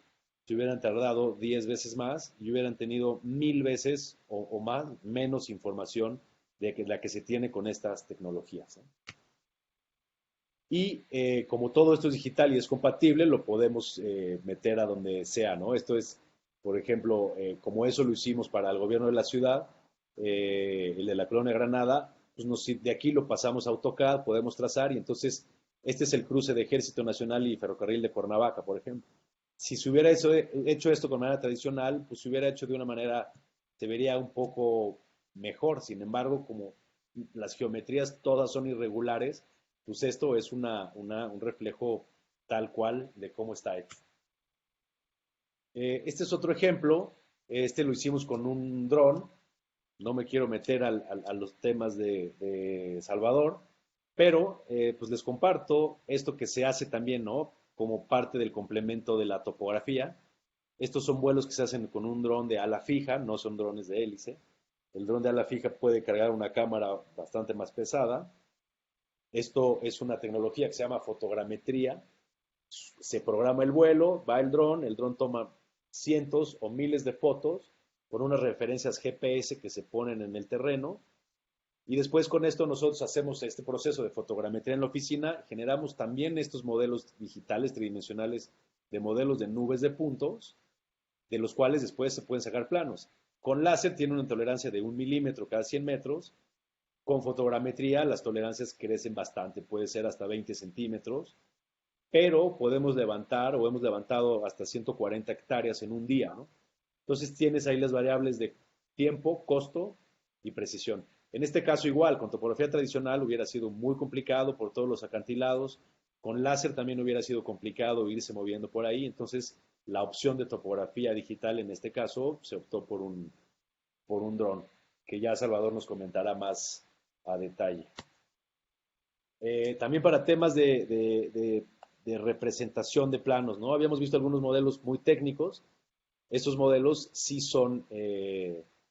se hubieran tardado 10 veces más y hubieran tenido 1000 veces o más, menos información de la que se tiene con estas tecnologías, ¿no? Y como todo esto es digital y es compatible, lo podemos meter a donde sea, ¿no? Esto es, por ejemplo, como eso lo hicimos para el gobierno de la ciudad, el de la colonia Granada, pues de aquí lo pasamos a AutoCAD, podemos trazar y entonces este es el cruce de Ejército Nacional y Ferrocarril de Cuernavaca, por ejemplo. Si se hubiera hecho esto con manera tradicional, pues se hubiera hecho de una manera, se vería un poco mejor. Sin embargo, como las geometrías todas son irregulares, pues esto es un reflejo tal cual de cómo está hecho. Este es otro ejemplo. Este lo hicimos con un dron. No me quiero meter a los temas de Salvador, pero pues les comparto esto que se hace también, ¿no? Como parte del complemento de la topografía. Estos son vuelos que se hacen con un dron de ala fija, no son drones de hélice. El dron de ala fija puede cargar una cámara bastante más pesada. Esto es una tecnología que se llama fotogrametría. Se programa el vuelo, va el dron toma cientos o miles de fotos con unas referencias GPS que se ponen en el terreno y después con esto nosotros hacemos este proceso de fotogrametría en la oficina, generamos también estos modelos digitales tridimensionales de modelos de nubes de puntos, de los cuales después se pueden sacar planos. Con láser tiene una tolerancia de 1 milímetro cada 100 metros. Con fotogrametría las tolerancias crecen bastante, puede ser hasta 20 centímetros, pero podemos levantar o hemos levantado hasta 140 hectáreas en un día, ¿no? Entonces tienes ahí las variables de tiempo, costo y precisión. En este caso igual, con topografía tradicional hubiera sido muy complicado por todos los acantilados, con láser también hubiera sido complicado irse moviendo por ahí, entonces la opción de topografía digital en este caso se optó por un dron, que ya Salvador nos comentará más a detalle. También para temas de representación de planos, ¿no? Habíamos visto algunos modelos muy técnicos. Estos modelos sí son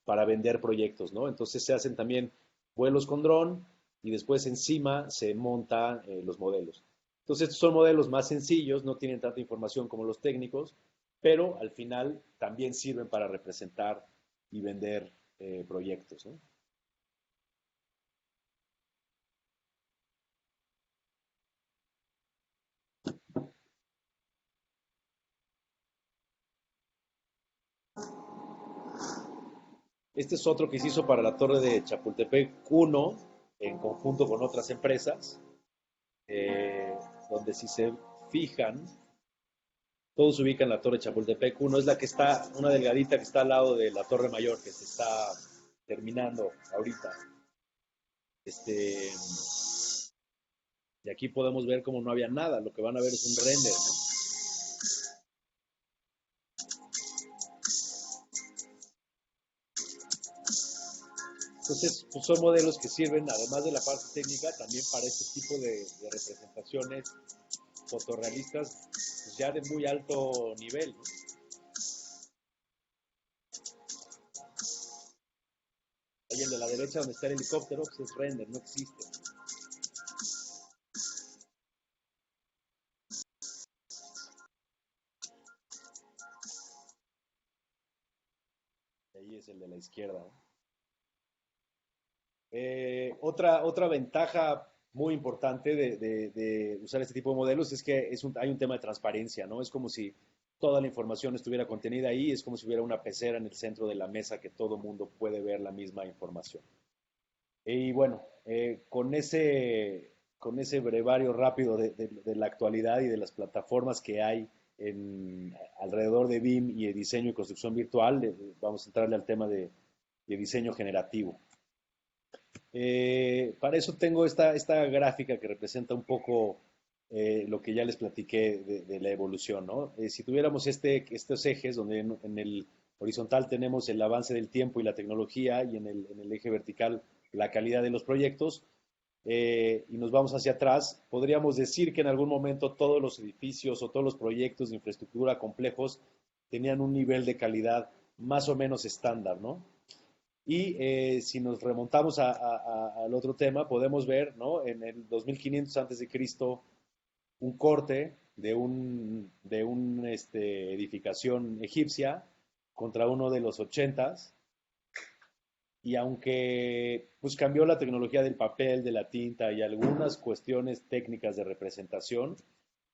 para vender proyectos, ¿no? Entonces se hacen también vuelos con dron y después encima se montan los modelos. Entonces estos son modelos más sencillos, no tienen tanta información como los técnicos, pero al final también sirven para representar y vender proyectos, ¿no? Este es otro que se hizo para la torre de Chapultepec 1 en conjunto con otras empresas, eh, donde si se fijan, todos se ubican en la torre de Chapultepec 1, es la que está, una delgadita que está al lado de la torre mayor que se está terminando ahorita. Este, y aquí podemos ver como no había nada, lo que van a ver es un render, ¿no? Entonces, pues son modelos que sirven, además de la parte técnica, también para este tipo de representaciones fotorrealistas, pues ya de muy alto nivel, ¿no? Ahí el de la derecha donde está el helicóptero, pues es render, no existe. Ahí es el de la izquierda, ¿no? Otra ventaja muy importante de usar este tipo de modelos es que hay un tema de transparencia, ¿no? Es como si toda la información estuviera contenida ahí, es como si hubiera una pecera en el centro de la mesa que todo mundo puede ver la misma información. Y bueno, con ese brevario rápido de la actualidad y de las plataformas que hay alrededor de BIM y de diseño y construcción virtual, vamos a entrarle al tema de diseño generativo. Para eso tengo esta gráfica que representa un poco lo que ya les platiqué de la evolución, ¿no? Si tuviéramos estos ejes, donde en el horizontal tenemos el avance del tiempo y la tecnología, y en el eje vertical la calidad de los proyectos, y nos vamos hacia atrás, podríamos decir que en algún momento todos los edificios o todos los proyectos de infraestructura complejos tenían un nivel de calidad más o menos estándar, ¿no? Y si nos remontamos al otro tema, podemos ver, ¿no? En el 2500 antes de Cristo un corte de edificación egipcia contra uno de los 80s, y aunque pues cambió la tecnología del papel, de la tinta y algunas cuestiones técnicas de representación,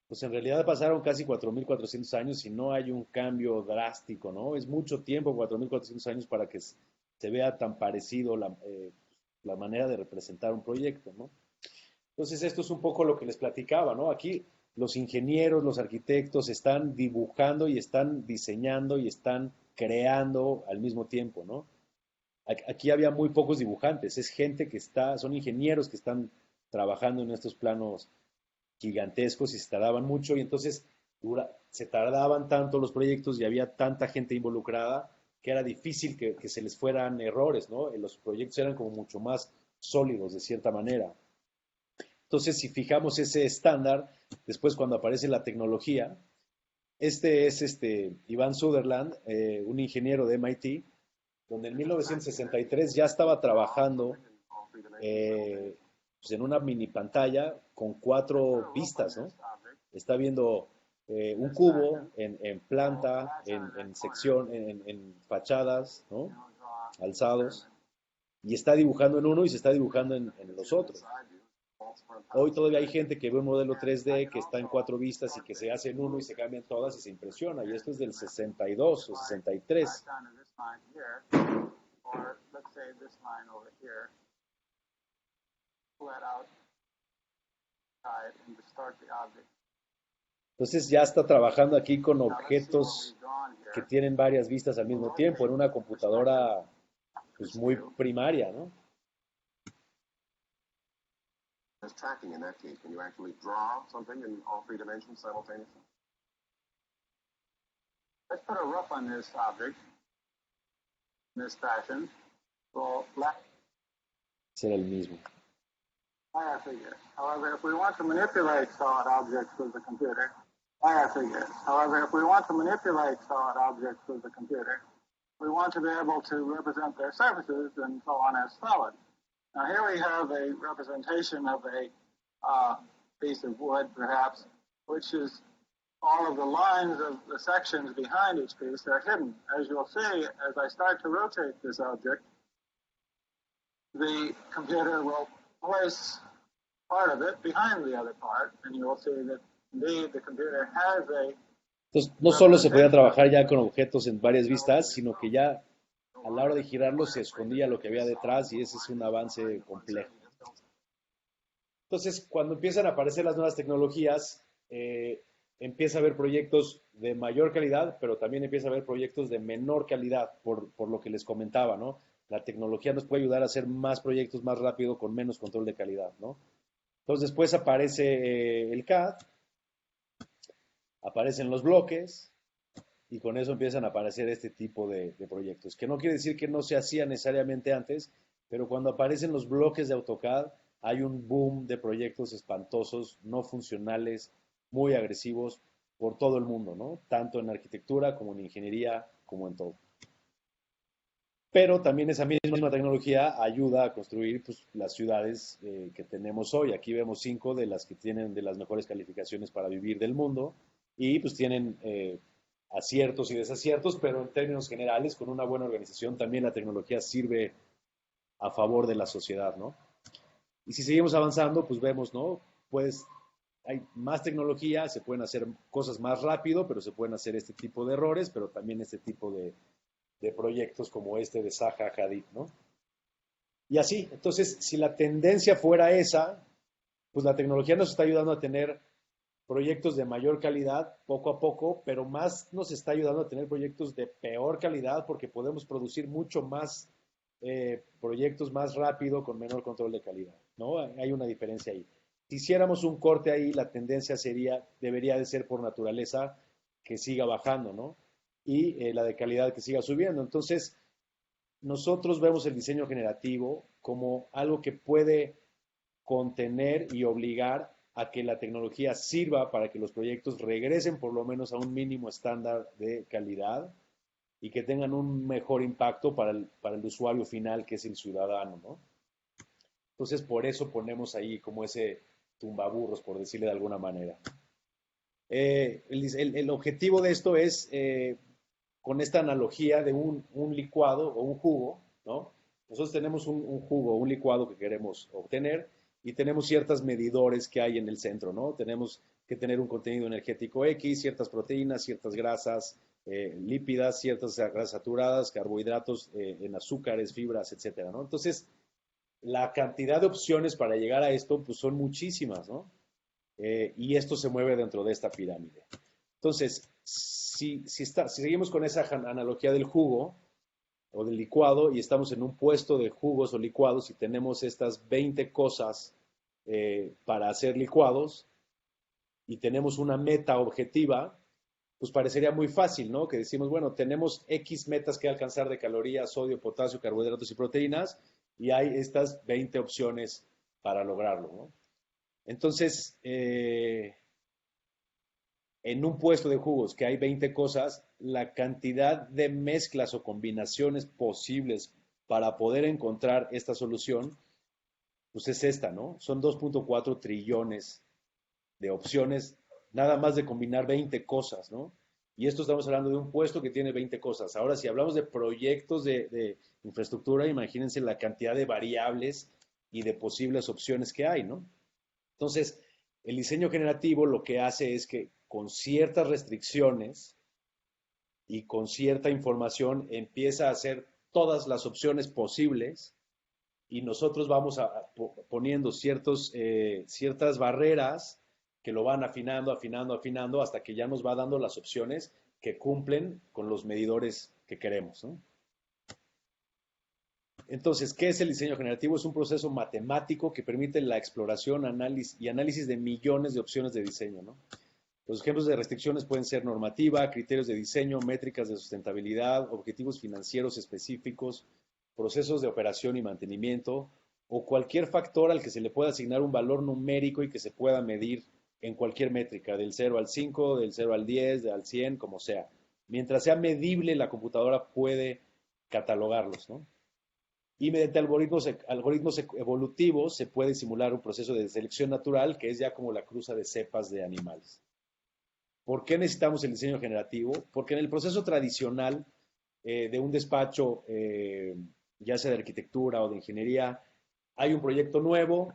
pues en realidad pasaron casi 4400 años y no hay un cambio drástico, ¿no? Es mucho tiempo, 4400 años, para que se vea tan parecido la manera de representar un proyecto, ¿no? Entonces esto es un poco lo que les platicaba, ¿no? Aquí los ingenieros, los arquitectos están dibujando y están diseñando y están creando al mismo tiempo, ¿no? Aquí había muy pocos dibujantes, es gente que son ingenieros que están trabajando en estos planos gigantescos y se tardaban mucho, y entonces se tardaban tanto los proyectos y había tanta gente involucrada que era difícil que se les fueran errores, ¿no? Los proyectos eran como mucho más sólidos de cierta manera. Entonces, si fijamos ese estándar, después cuando aparece la tecnología, este es Ivan Sutherland, un ingeniero de MIT, donde en 1963 ya estaba trabajando pues en una mini pantalla con cuatro vistas, ¿no? Está viendo un cubo en planta, en sección, en fachadas, ¿no? Alzados, y está dibujando en uno y se está dibujando en los otros. Hoy todavía hay gente que ve un modelo 3D que está en cuatro vistas y que se hace en uno y se cambian todas y se impresiona. Y esto es del 62 o 63. Entonces ya está trabajando aquí con objetos que tienen varias vistas al mismo tiempo en una computadora pues muy primaria, ¿no? tracking in that case? Can you actually draw something in all three dimensions simultaneously? Let's put a roof on this object in this fashion. We'll let Será el mismo. Maya figures. However, if we want to manipulate solid objects with the computer, Maya figures. However, if we want to manipulate solid objects with the computer, we want to be able to represent their surfaces and so on as solid. Now here we have a representation of a piece of wood, perhaps, which is all of the lines of the sections behind each piece are hidden. As you'll see, as I start to rotate this object, the computer will place part of it behind the other part, and you will see that indeed the computer has a... Entonces, no solo se podía trabajar ya con objetos en varias vistas, sino que ya a la hora de girarlos se escondía lo que había detrás y ese es un avance complejo. Entonces, cuando empiezan a aparecer las nuevas tecnologías, empieza a haber proyectos de mayor calidad, pero también empieza a haber proyectos de menor calidad, por lo que les comentaba, ¿no? La tecnología nos puede ayudar a hacer más proyectos más rápido con menos control de calidad, ¿no? Entonces, después aparece el CAD, aparecen los bloques, y con eso empiezan a aparecer este tipo de proyectos, que no quiere decir que no se hacía necesariamente antes, pero cuando aparecen los bloques de AutoCAD, hay un boom de proyectos espantosos, no funcionales, muy agresivos por todo el mundo, ¿no? Tanto en arquitectura como en ingeniería, como en todo. Pero también esa misma tecnología ayuda a construir pues, las ciudades que tenemos hoy. Aquí vemos 5 de las que tienen de las mejores calificaciones para vivir del mundo y pues tienen aciertos y desaciertos, pero en términos generales, con una buena organización, también la tecnología sirve a favor de la sociedad, ¿no? Y si seguimos avanzando, pues vemos, ¿no? Pues hay más tecnología, se pueden hacer cosas más rápido, pero se pueden hacer este tipo de errores, pero también este tipo de proyectos como este de Zaha Hadid, ¿no? Y así, entonces, si la tendencia fuera esa, pues la tecnología nos está ayudando a tener proyectos de mayor calidad poco a poco, pero más nos está ayudando a tener proyectos de peor calidad porque podemos producir mucho más proyectos más rápido con menor control de calidad, ¿no? Hay una diferencia ahí. Si hiciéramos un corte ahí, la tendencia debería de ser por naturaleza que siga bajando, ¿no? Y la de calidad que siga subiendo. Entonces, nosotros vemos el diseño generativo como algo que puede contener y obligar a que la tecnología sirva para que los proyectos regresen por lo menos a un mínimo estándar de calidad y que tengan un mejor impacto para el usuario final, que es el ciudadano, ¿no? Entonces, por eso ponemos ahí como ese tumbaburros, por decirle de alguna manera. El objetivo de esto es, con esta analogía de un licuado o un jugo, ¿no? Nosotros tenemos un jugo, un licuado que queremos obtener y tenemos ciertos medidores que hay en el centro, ¿no? Tenemos que tener un contenido energético X, ciertas proteínas, ciertas grasas lípidas, ciertas grasas saturadas, carbohidratos en azúcares, fibras, etcétera, ¿no? Entonces, la cantidad de opciones para llegar a esto, pues son muchísimas, ¿no? Y esto se mueve dentro de esta pirámide. Entonces, si seguimos con esa analogía del jugo o del licuado y estamos en un puesto de jugos o licuados y tenemos estas 20 cosas para hacer licuados y tenemos una meta objetiva, pues parecería muy fácil, ¿no? Que decimos, bueno, tenemos X metas que alcanzar de calorías, sodio, potasio, carbohidratos y proteínas y hay estas 20 opciones para lograrlo, ¿no? Entonces, en un puesto de jugos que hay 20 cosas, la cantidad de mezclas o combinaciones posibles para poder encontrar esta solución, pues es esta, ¿no? Son 2.4 trillones de opciones, nada más de combinar 20 cosas, ¿no? Y esto estamos hablando de un puesto que tiene 20 cosas. Ahora, si hablamos de proyectos de infraestructura, imagínense la cantidad de variables y de posibles opciones que hay, ¿no? Entonces, el diseño generativo lo que hace es que con ciertas restricciones y con cierta información empieza a hacer todas las opciones posibles y nosotros vamos poniendo ciertas barreras que lo van afinando, afinando, afinando hasta que ya nos va dando las opciones que cumplen con los medidores que queremos, ¿no? Entonces, ¿qué es el diseño generativo? Es un proceso matemático que permite la exploración, análisis de millones de opciones de diseño, ¿no? Los ejemplos de restricciones pueden ser normativa, criterios de diseño, métricas de sustentabilidad, objetivos financieros específicos, procesos de operación y mantenimiento, o cualquier factor al que se le pueda asignar un valor numérico y que se pueda medir en cualquier métrica, del 0 al 5, del 0 al 10, al 100, como sea. Mientras sea medible, la computadora puede catalogarlos, ¿no? Y mediante algoritmos evolutivos se puede simular un proceso de selección natural que es ya como la cruza de cepas de animales. ¿Por qué necesitamos el diseño generativo? Porque en el proceso tradicional de un despacho, ya sea de arquitectura o de ingeniería, hay un proyecto nuevo,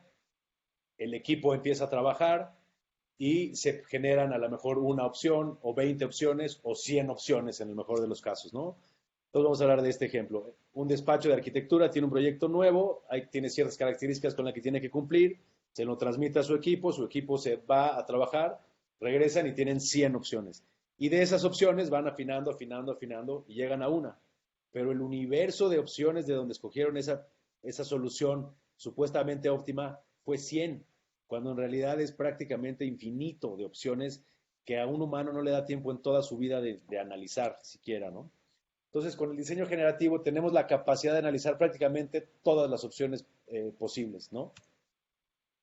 el equipo empieza a trabajar y se generan a lo mejor una opción o 20 opciones o 100 opciones en el mejor de los casos, ¿no? Entonces vamos a hablar de este ejemplo. Un despacho de arquitectura tiene un proyecto nuevo, tiene ciertas características con las que tiene que cumplir, se lo transmite a su equipo se va a trabajar, regresan y tienen 100 opciones. Y de esas opciones van afinando y llegan a una. Pero el universo de opciones de donde escogieron esa solución supuestamente óptima fue 100, cuando en realidad es prácticamente infinito de opciones que a un humano no le da tiempo en toda su vida de analizar siquiera, ¿no? Entonces, con el diseño generativo tenemos la capacidad de analizar prácticamente todas las opciones posibles, ¿no?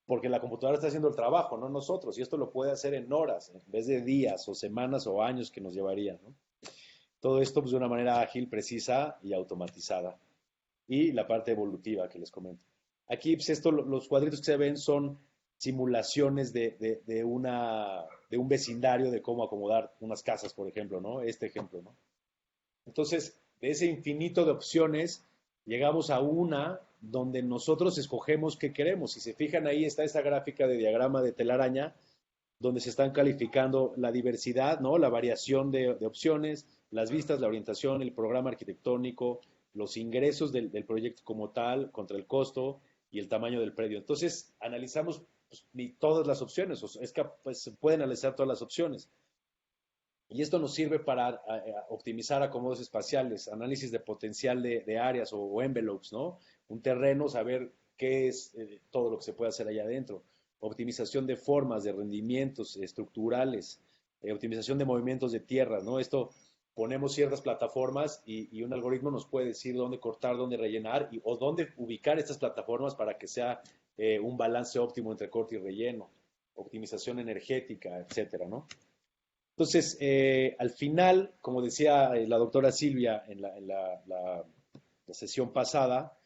Porque la computadora está haciendo el trabajo, no nosotros, y esto lo puede hacer en horas, en vez de días o semanas o años que nos llevaría, ¿no? Todo esto pues, de una manera ágil, precisa y automatizada. Y la parte evolutiva que les comento. Aquí, pues, los cuadritos que se ven son simulaciones de un vecindario, de cómo acomodar unas casas, por ejemplo, ¿no? Este ejemplo, ¿no? Entonces, de ese infinito de opciones, llegamos a una donde nosotros escogemos qué queremos. Si se fijan ahí está esta gráfica de diagrama de telaraña, donde se están calificando la diversidad, ¿no? La variación de opciones, las vistas, la orientación, el programa arquitectónico, los ingresos del proyecto como tal, contra el costo y el tamaño del predio. Entonces, analizamos pues, todas las opciones, pues, se pueden analizar todas las opciones. Y esto nos sirve para optimizar acomodos espaciales, análisis de potencial de áreas o envelopes, ¿no? Un terreno, saber qué es todo lo que se puede hacer allá adentro. Optimización de formas, de rendimientos estructurales, optimización de movimientos de tierra, ¿no? Esto ponemos ciertas plataformas y un algoritmo nos puede decir dónde cortar, dónde rellenar o dónde ubicar estas plataformas para que sea un balance óptimo entre corte y relleno, optimización energética, etcétera, ¿no? Entonces, al final, como decía la doctora Silvia en la sesión pasada,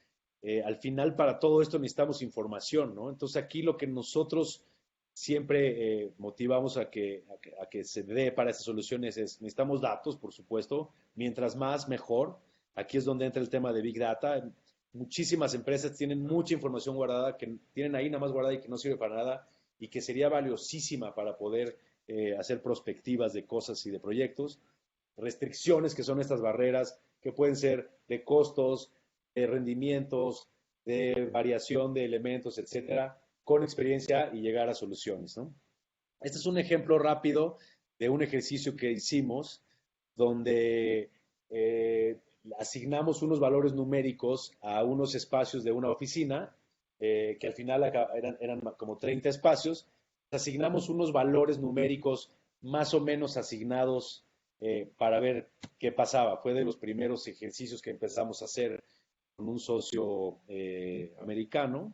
al final para todo esto necesitamos información, ¿no? Entonces aquí lo que nosotros siempre motivamos a que se dé para esas soluciones es, necesitamos datos, por supuesto, mientras más mejor. Aquí es donde entra el tema de Big Data. Muchísimas empresas tienen mucha información guardada, que tienen ahí nada más guardada y que no sirve para nada y que sería valiosísima para poder hacer prospectivas de cosas y de proyectos, restricciones que son estas barreras que pueden ser de costos, de rendimientos, de variación de elementos, etcétera, con experiencia y llegar a soluciones, ¿no? Este es un ejemplo rápido de un ejercicio que hicimos donde asignamos unos valores numéricos a unos espacios de una oficina, que al final eran como 30 espacios. Asignamos unos valores numéricos más o menos asignados para ver qué pasaba. Fue de los primeros ejercicios que empezamos a hacer con un socio americano,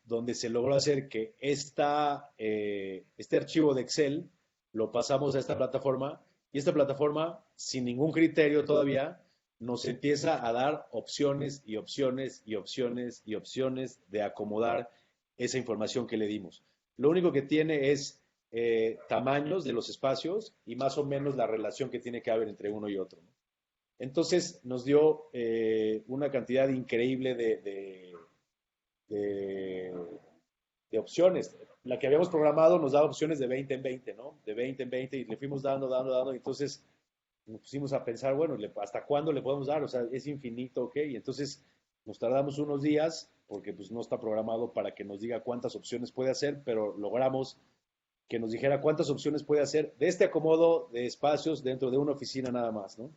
donde se logró hacer que este archivo de Excel lo pasamos a esta plataforma y esta plataforma, sin ningún criterio todavía, nos empieza a dar opciones y opciones y opciones y opciones de acomodar esa información que le dimos. Lo único que tiene es tamaños de los espacios y más o menos la relación que tiene que haber entre uno y otro. Entonces nos dio una cantidad increíble de opciones. La que habíamos programado nos daba opciones de 20 en 20, ¿no? De 20 en 20 y le fuimos dando. Y entonces nos pusimos a pensar, bueno, ¿hasta cuándo le podemos dar? O sea, es infinito, ¿ok? Y entonces nos tardamos unos días porque pues no está programado para que nos diga cuántas opciones puede hacer, pero logramos que nos dijera cuántas opciones puede hacer de este acomodo de espacios dentro de una oficina nada más, ¿no?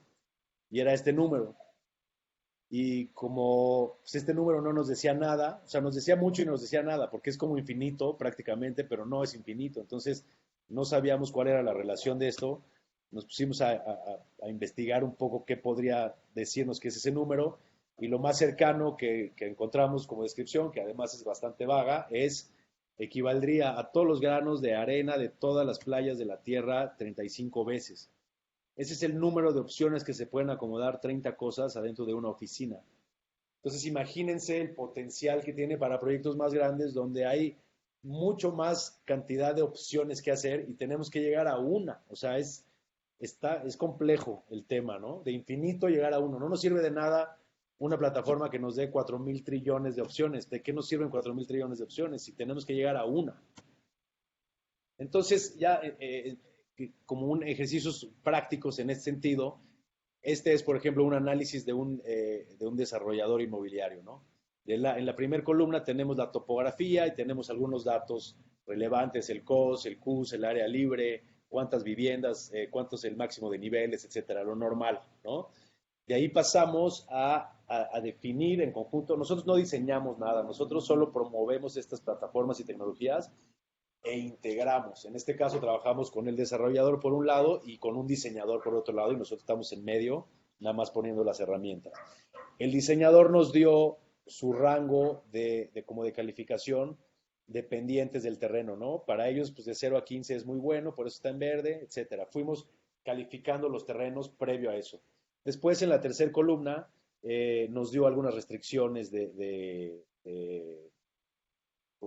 Y era este número. y como pues, este número no nos decía nada, o sea, nos decía mucho y no nos decía nada, porque es como infinito prácticamente, pero no es infinito. Entonces, no sabíamos cuál era la relación de esto. Nos pusimos a investigar un poco qué podría decirnos que es ese número, y lo más cercano que encontramos como descripción, que además es bastante vaga, es equivaldría a todos los granos de arena de todas las playas de la Tierra 35 veces. Ese es el número de opciones que se pueden acomodar 30 cosas adentro de una oficina. Entonces imagínense el potencial que tiene para proyectos más grandes donde hay mucho más cantidad de opciones que hacer y tenemos que llegar a una. O sea, es complejo el tema, ¿no? De infinito llegar a uno. No nos sirve de nada una plataforma que nos dé 4,000 trillones de opciones. ¿De qué nos sirven 4,000 trillones de opciones si tenemos que llegar a una? Entonces, ya como un ejercicios prácticos en este sentido, este es, por ejemplo, un análisis de un desarrollador inmobiliario, ¿no? En la primera columna tenemos la topografía y tenemos algunos datos relevantes, el COS, el CUS, el área libre, cuántas viviendas, cuánto es el máximo de niveles, etcétera, lo normal, ¿no? De ahí pasamos a definir en conjunto. Nosotros no diseñamos nada, nosotros solo promovemos estas plataformas y tecnologías e integramos. En este caso trabajamos con el desarrollador por un lado y con un diseñador por otro lado, y nosotros estamos en medio, nada más poniendo las herramientas. El diseñador nos dio su rango como de calificación dependientes del terreno, ¿no? Para ellos, pues de 0 a 15 es muy bueno, por eso está en verde, etcétera. Fuimos calificando los terrenos previo a eso. Después, en la tercera columna, nos dio algunas restricciones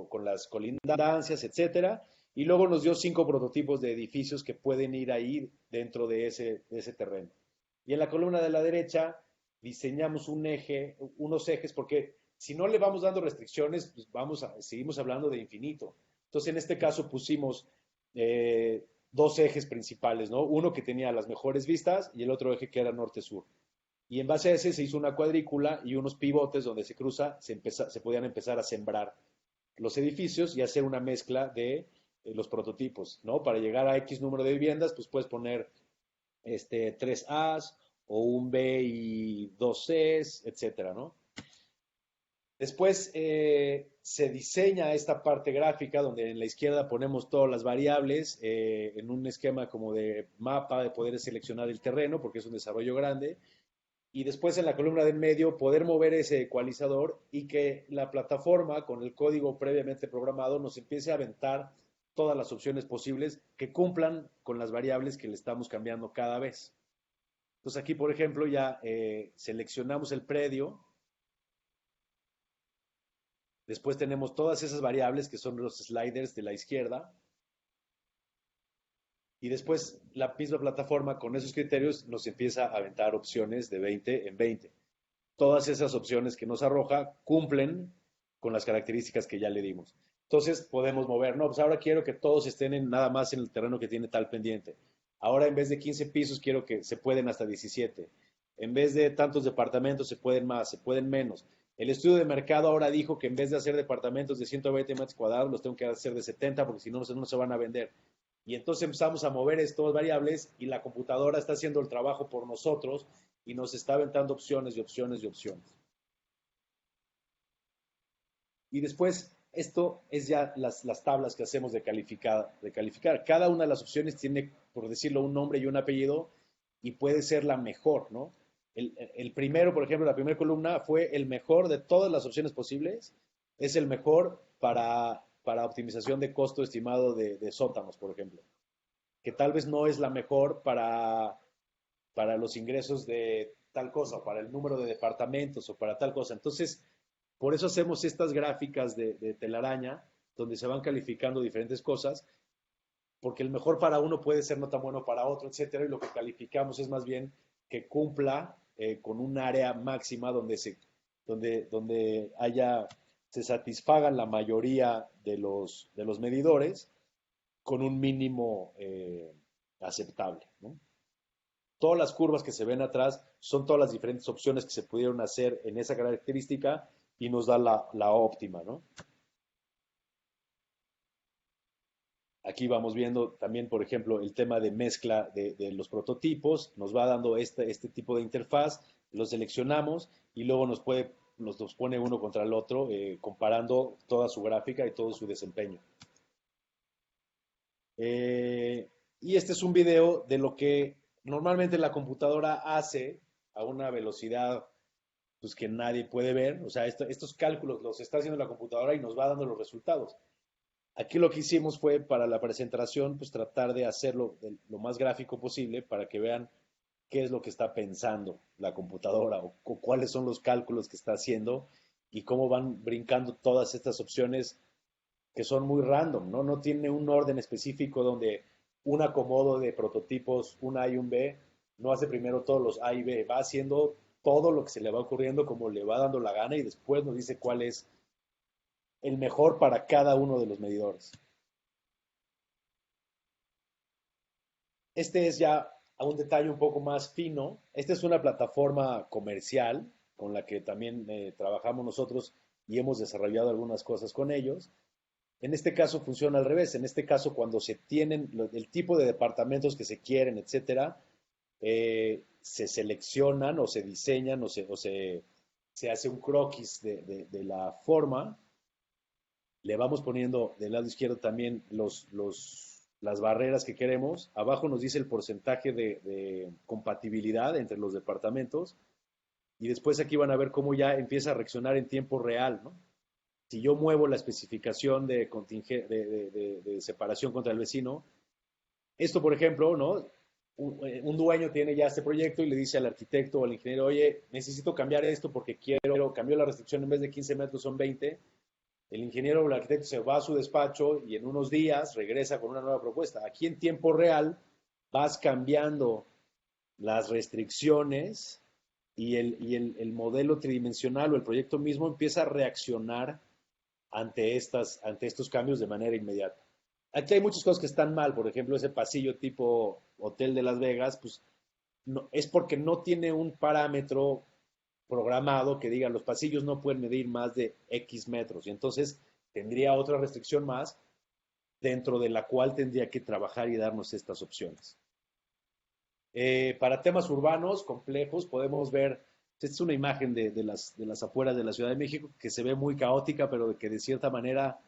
con las colindancias, etcétera, y luego nos dio 5 prototipos de edificios que pueden ir ahí dentro de ese terreno. Y en la columna de la derecha diseñamos unos ejes, porque si no le vamos dando restricciones, pues seguimos hablando de infinito. Entonces, en este caso pusimos dos ejes principales, ¿no? Uno que tenía las mejores vistas y el otro eje que era norte-sur. Y en base a ese se hizo una cuadrícula y unos pivotes donde se cruza, se podían empezar a sembrar los edificios y hacer una mezcla de los prototipos, ¿no? Para llegar a X número de viviendas, pues puedes poner 3As o un B y 2Cs, etcétera, ¿no? Después se diseña esta parte gráfica donde en la izquierda ponemos todas las variables en un esquema como de mapa de poder seleccionar el terreno porque es un desarrollo grande, y después en la columna de en medio poder mover ese ecualizador y que la plataforma con el código previamente programado nos empiece a aventar todas las opciones posibles que cumplan con las variables que le estamos cambiando cada vez. Entonces aquí, por ejemplo, ya seleccionamos el predio. Después tenemos todas esas variables que son los sliders de la izquierda. Y después la misma plataforma con esos criterios nos empieza a aventar opciones de 20 en 20. Todas esas opciones que nos arroja cumplen con las características que ya le dimos. Entonces podemos mover, no, pues ahora quiero que todos estén nada más en el terreno que tiene tal pendiente. Ahora en vez de 15 pisos quiero que se pueden hasta 17. En vez de tantos departamentos se pueden más, se pueden menos. El estudio de mercado ahora dijo que en vez de hacer departamentos de 120 metros cuadrados, los tengo que hacer de 70 porque si no, no se van a vender. Y entonces empezamos a mover estas variables y la computadora está haciendo el trabajo por nosotros y nos está aventando opciones y opciones y opciones. Y después, esto es ya las tablas que hacemos de calificar. Cada una de las opciones tiene, por decirlo, un nombre y un apellido y puede ser la mejor, ¿no? El primero, por ejemplo, la primera columna fue el mejor de todas las opciones posibles. Es el mejor para optimización de costo estimado de sótanos, por ejemplo. Que tal vez no es la mejor para los ingresos de tal cosa, para el número de departamentos o para tal cosa. Entonces, por eso hacemos estas gráficas de telaraña, donde se van calificando diferentes cosas, porque el mejor para uno puede ser no tan bueno para otro, etcétera, y lo que calificamos es más bien que cumpla con un área máxima donde se satisfagan la mayoría de los medidores con un mínimo aceptable, ¿no? Todas las curvas que se ven atrás son todas las diferentes opciones que se pudieron hacer en esa característica y nos da la óptima, ¿no? Aquí vamos viendo también, por ejemplo, el tema de mezcla de los prototipos, nos va dando este tipo de interfaz. los seleccionamos y luego nos pone uno contra el otro, comparando toda su gráfica y todo su desempeño. Y este es un video de lo que normalmente la computadora hace a una velocidad pues, que nadie puede ver. O sea, estos cálculos los está haciendo la computadora y nos va dando los resultados. Aquí lo que hicimos fue para la presentación, pues tratar de hacerlo lo más gráfico posible para que vean qué es lo que está pensando la computadora o cuáles son los cálculos que está haciendo y cómo van brincando todas estas opciones que son muy random, ¿no? No tiene un orden específico donde un acomodo de prototipos, un A y un B, no hace primero todos los A y B, va haciendo todo lo que se le va ocurriendo como le va dando la gana y después nos dice cuál es el mejor para cada uno de los medidores. Este es ya a un detalle un poco más fino. Esta es una plataforma comercial con la que también trabajamos nosotros y hemos desarrollado algunas cosas con ellos. En este caso funciona al revés. En este caso, cuando se tienen el tipo de departamentos que se quieren, etcétera, se seleccionan o se diseñan se hace un croquis de la forma. Le vamos poniendo del lado izquierdo también las barreras que queremos. Abajo nos dice el porcentaje de compatibilidad entre los departamentos. Y después aquí van a ver cómo ya empieza a reaccionar en tiempo real, ¿no? Si yo muevo la especificación de separación contra el vecino, esto, por ejemplo, ¿no? Un dueño tiene ya este proyecto y le dice al arquitecto o al ingeniero, oye, necesito cambiar esto porque cambió la restricción, en vez de 15 metros son 20. El ingeniero o el arquitecto se va a su despacho y en unos días regresa con una nueva propuesta. Aquí en tiempo real vas cambiando las restricciones y el modelo tridimensional o el proyecto mismo empieza a reaccionar ante estos cambios de manera inmediata. Aquí hay muchas cosas que están mal, por ejemplo, ese pasillo tipo Hotel de Las Vegas, pues no, es porque no tiene un parámetro programado que diga los pasillos no pueden medir más de X metros y entonces tendría otra restricción más dentro de la cual tendría que trabajar y darnos estas opciones. Para temas urbanos complejos podemos ver, esta es una imagen de las afueras de la Ciudad de México que se ve muy caótica, pero que de cierta manera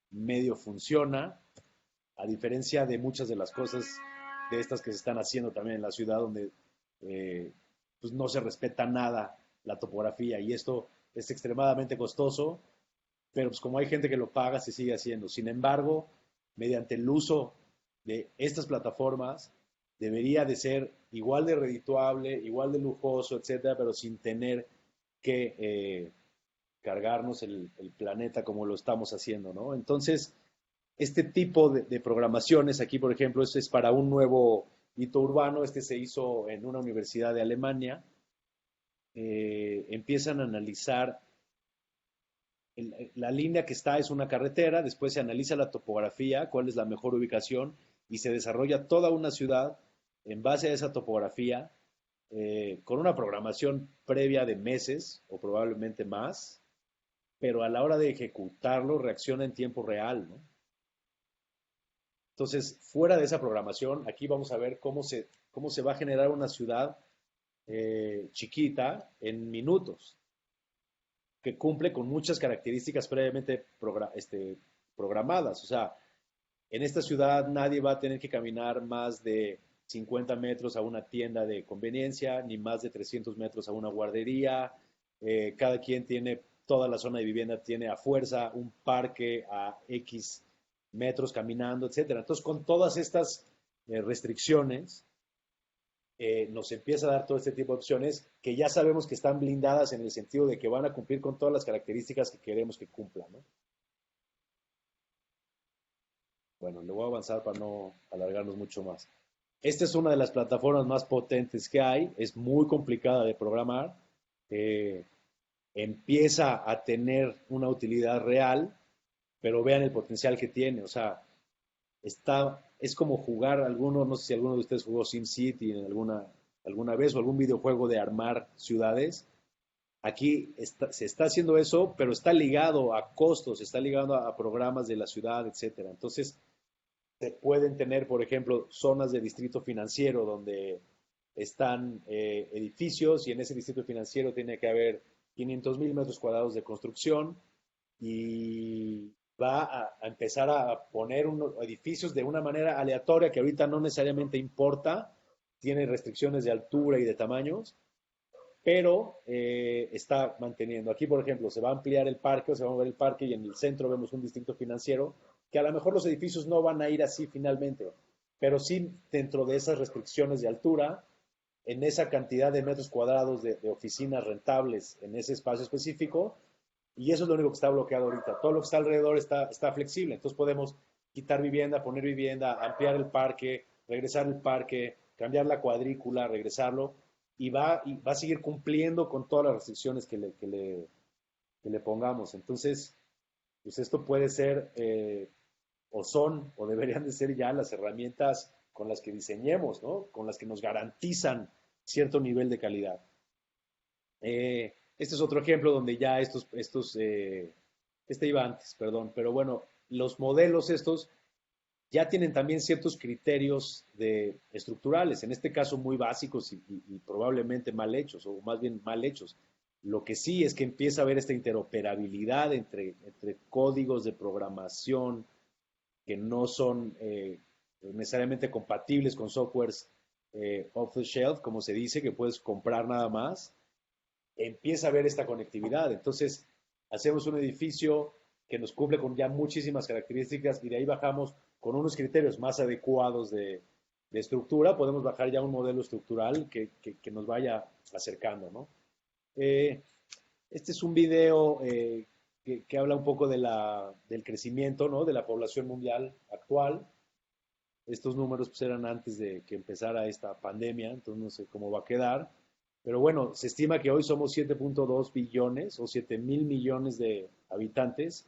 medio funciona, a diferencia de muchas de las cosas de estas que se están haciendo también en la ciudad, donde pues no se respeta nada la topografía y esto es extremadamente costoso, pero pues como hay gente que lo paga, se sigue haciendo. Sin embargo, mediante el uso de estas plataformas, debería de ser igual de redituable, igual de lujoso, etcétera, pero sin tener que cargarnos el planeta como lo estamos haciendo, ¿no? Entonces, este tipo de programaciones, aquí por ejemplo, es para un nuevo hito urbano, este se hizo en una universidad de Alemania, empiezan a analizar la línea que está es una carretera, después se analiza la topografía, cuál es la mejor ubicación y se desarrolla toda una ciudad en base a esa topografía, con una programación previa de meses o probablemente más, pero a la hora de ejecutarlo reacciona en tiempo real, ¿no? Entonces, fuera de esa programación, aquí vamos a ver cómo se va a generar una ciudad chiquita en minutos, que cumple con muchas características previamente programadas. O sea, en esta ciudad nadie va a tener que caminar más de 50 metros a una tienda de conveniencia, ni más de 300 metros a una guardería. Cada quien tiene, toda la zona de vivienda tiene a fuerza un parque a X metros caminando, etcétera. Entonces, con todas estas restricciones, nos empieza a dar todo este tipo de opciones que ya sabemos que están blindadas en el sentido de que van a cumplir con todas las características que queremos que cumplan, ¿no? Bueno, le voy a avanzar para no alargarnos mucho más. Esta es una de las plataformas más potentes que hay, es muy complicada de programar, empieza a tener una utilidad real, pero vean el potencial que tiene, o sea, es como jugar no sé si alguno de ustedes jugó SimCity en alguna vez o algún videojuego de armar ciudades. Aquí se está haciendo eso, pero está ligado a costos, está ligado a programas de la ciudad, etcétera. Entonces, se pueden tener, por ejemplo, zonas de distrito financiero donde están edificios y en ese distrito financiero tiene que haber 500,000 metros cuadrados de construcción y va a empezar a poner unos edificios de una manera aleatoria que ahorita no necesariamente importa, tiene restricciones de altura y de tamaños, pero está manteniendo. Aquí, por ejemplo, se va a ampliar el parque o se va a mover el parque y en el centro vemos un distrito financiero que a lo mejor los edificios no van a ir así finalmente, pero sí dentro de esas restricciones de altura, en esa cantidad de metros cuadrados de oficinas rentables en ese espacio específico, y eso es lo único que está bloqueado ahorita. Todo lo que está alrededor está flexible, entonces podemos quitar vivienda, poner vivienda, ampliar el parque, regresar el parque, cambiar la cuadrícula, regresarlo, y va a seguir cumpliendo con todas las restricciones que le pongamos. Entonces, pues esto puede ser, o son, o deberían de ser ya las herramientas con las que diseñemos, ¿no? Con las que nos garantizan cierto nivel de calidad. Este es otro ejemplo donde ya este iba antes, perdón, pero bueno, los modelos estos ya tienen también ciertos criterios estructurales, en este caso muy básicos y probablemente mal hechos, o más bien mal hechos. Lo que sí es que empieza a haber esta interoperabilidad entre códigos de programación que no son necesariamente compatibles con softwares off the shelf, como se dice, que puedes comprar nada más. Empieza a haber esta conectividad. Entonces, hacemos un edificio que nos cumple con ya muchísimas características y de ahí bajamos con unos criterios más adecuados de estructura, podemos bajar ya un modelo estructural que nos vaya acercando, ¿no? Este es un video que habla un poco del crecimiento, ¿no? De la población mundial actual. Estos números pues, eran antes de que empezara esta pandemia, entonces no sé cómo va a quedar. Pero bueno, se estima que hoy somos 7.2 billones o 7,000 millones de habitantes.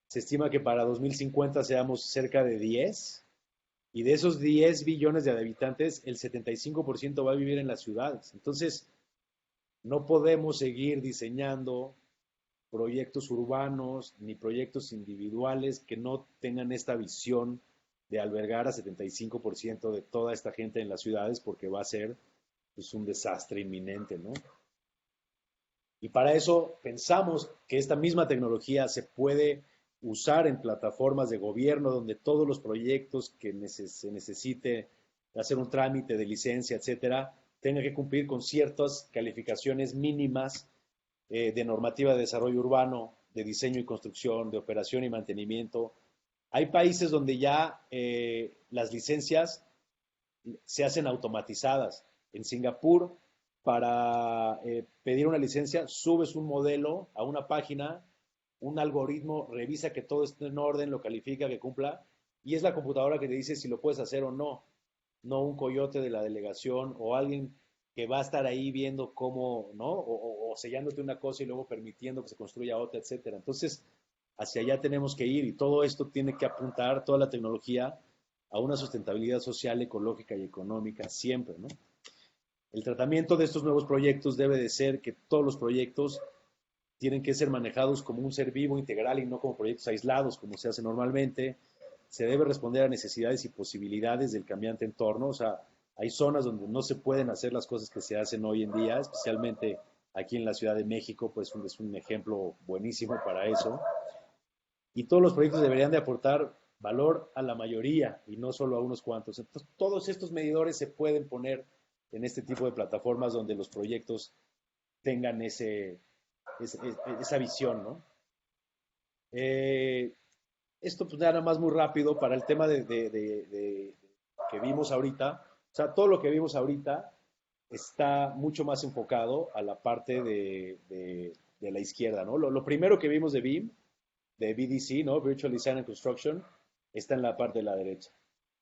Se estima que para 2050 seamos cerca de 10. Y de esos 10 billones de habitantes, el 75% va a vivir en las ciudades. Entonces, no podemos seguir diseñando proyectos urbanos ni proyectos individuales que no tengan esta visión de albergar a 75% de toda esta gente en las ciudades porque va a ser pues, un desastre inminente, ¿no? Y para eso pensamos que esta misma tecnología se puede usar en plataformas de gobierno donde todos los proyectos que se necesite hacer un trámite de licencia, etcétera, tengan que cumplir con ciertas calificaciones mínimas de normativa de desarrollo urbano, de diseño y construcción, de operación y mantenimiento. Hay países donde ya las licencias se hacen automatizadas. En Singapur, para pedir una licencia, subes un modelo a una página, un algoritmo revisa que todo esté en orden, lo califica, que cumpla, y es la computadora que te dice si lo puedes hacer o no, no un coyote de la delegación o alguien que va a estar ahí viendo cómo, ¿no? O sellándote una cosa y luego permitiendo que se construya otra, etcétera. Entonces, hacia allá tenemos que ir y todo esto tiene que apuntar, toda la tecnología, a una sustentabilidad social, ecológica y económica siempre, ¿no? El tratamiento de estos nuevos proyectos debe de ser que todos los proyectos tienen que ser manejados como un ser vivo integral y no como proyectos aislados como se hace normalmente. Se debe responder a necesidades y posibilidades del cambiante entorno. O sea, hay zonas donde no se pueden hacer las cosas que se hacen hoy en día, especialmente aquí en la Ciudad de México, pues es un ejemplo buenísimo para eso. Y todos los proyectos deberían de aportar valor a la mayoría y no solo a unos cuantos. Entonces, todos estos medidores se pueden poner en este tipo de plataformas donde los proyectos tengan esa visión, ¿no? Esto pues nada más muy rápido para el tema que vimos ahorita. O sea, todo lo que vimos ahorita está mucho más enfocado a la parte de la izquierda, ¿no? Lo primero que vimos de BIM, de VDC, ¿no? Virtual Design and Construction, está en la parte de la derecha.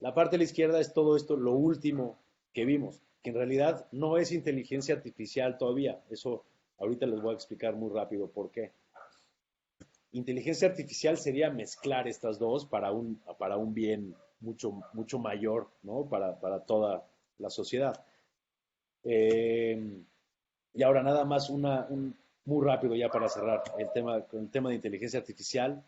La parte de la izquierda es todo esto, lo último que vimos, que en realidad no es inteligencia artificial todavía. Eso ahorita les voy a explicar muy rápido por qué. Inteligencia artificial sería mezclar estas dos para un bien mucho, mucho mayor, ¿no? Para toda la sociedad. Y ahora nada más muy rápido ya para cerrar con el tema de inteligencia artificial.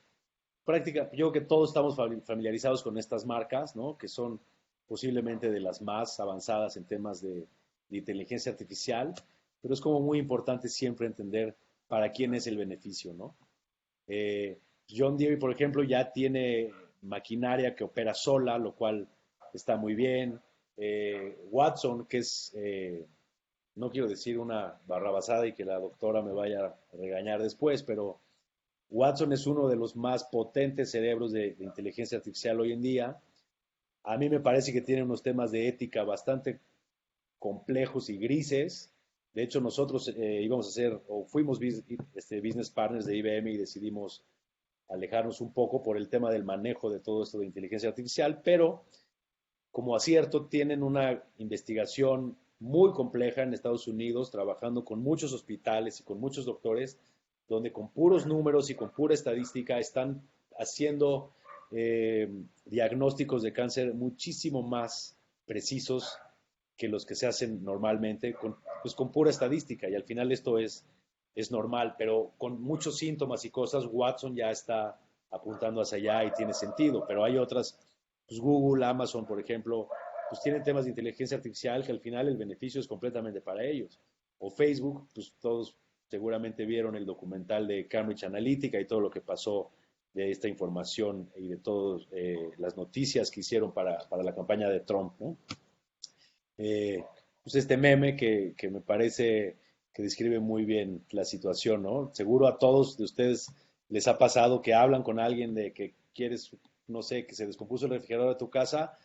Yo creo que todos estamos familiarizados con estas marcas, ¿no? Que son posiblemente de las más avanzadas en temas de inteligencia artificial, pero es como muy importante siempre entender para quién es el beneficio, ¿no? John Deere, por ejemplo, ya tiene maquinaria que opera sola, lo cual está muy bien. Watson, que es, no quiero decir una barrabasada y que la doctora me vaya a regañar después, pero Watson es uno de los más potentes cerebros de inteligencia artificial hoy en día. A mí me parece que tiene unos temas de ética bastante complejos y grises. De hecho, nosotros íbamos a ser, o fuimos business partners de IBM y decidimos alejarnos un poco por el tema del manejo de todo esto de inteligencia artificial, pero como acierto tienen una investigación muy compleja en Estados Unidos, trabajando con muchos hospitales y con muchos doctores, donde con puros números y con pura estadística están haciendo diagnósticos de cáncer muchísimo más precisos que los que se hacen normalmente, pues con pura estadística. Y al final esto es normal, pero con muchos síntomas y cosas, Watson ya está apuntando hacia allá y tiene sentido, pero hay otras, pues Google, Amazon, por ejemplo, pues tienen temas de inteligencia artificial que al final el beneficio es completamente para ellos. O Facebook, pues todos seguramente vieron el documental de Cambridge Analytica y todo lo que pasó de esta información y de todas las noticias que hicieron para la campaña de Trump, ¿no? Pues este meme que me parece que describe muy bien la situación, ¿no? Seguro a todos de ustedes les ha pasado que hablan con alguien de que quieres, no sé, que se descompuso el refrigerador de tu casa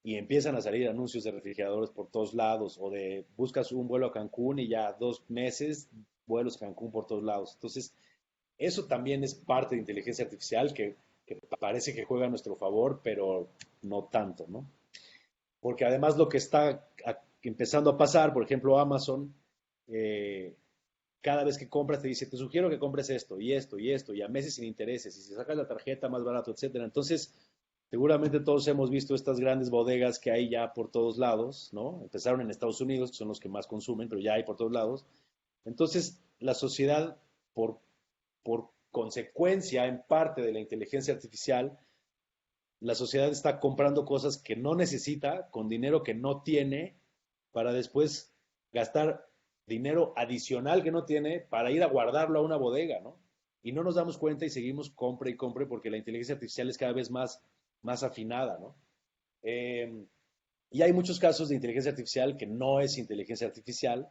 y empiezan a salir anuncios de refrigeradores por todos lados, o de buscas un vuelo a Cancún y ya 2 meses vuelos a Cancún por todos lados. Entonces, eso también es parte de inteligencia artificial que parece que juega a nuestro favor, pero no tanto, ¿no? Porque además lo que está empezando a pasar, por ejemplo, Amazon, eh, cada vez que compras te dice, te sugiero que compres esto y esto y esto, y a meses sin intereses, y si sacas la tarjeta más barato, etcétera. Entonces, seguramente todos hemos visto estas grandes bodegas que hay ya por todos lados, ¿no? Empezaron en Estados Unidos, que son los que más consumen, pero ya hay por todos lados. Entonces, la sociedad, por consecuencia, en parte de la inteligencia artificial, la sociedad está comprando cosas que no necesita, con dinero que no tiene, para después gastar dinero adicional que no tiene para ir a guardarlo a una bodega, ¿no? Y no nos damos cuenta y seguimos compre y compre porque la inteligencia artificial es cada vez más afinada, ¿no? Y hay muchos casos de inteligencia artificial que no es inteligencia artificial,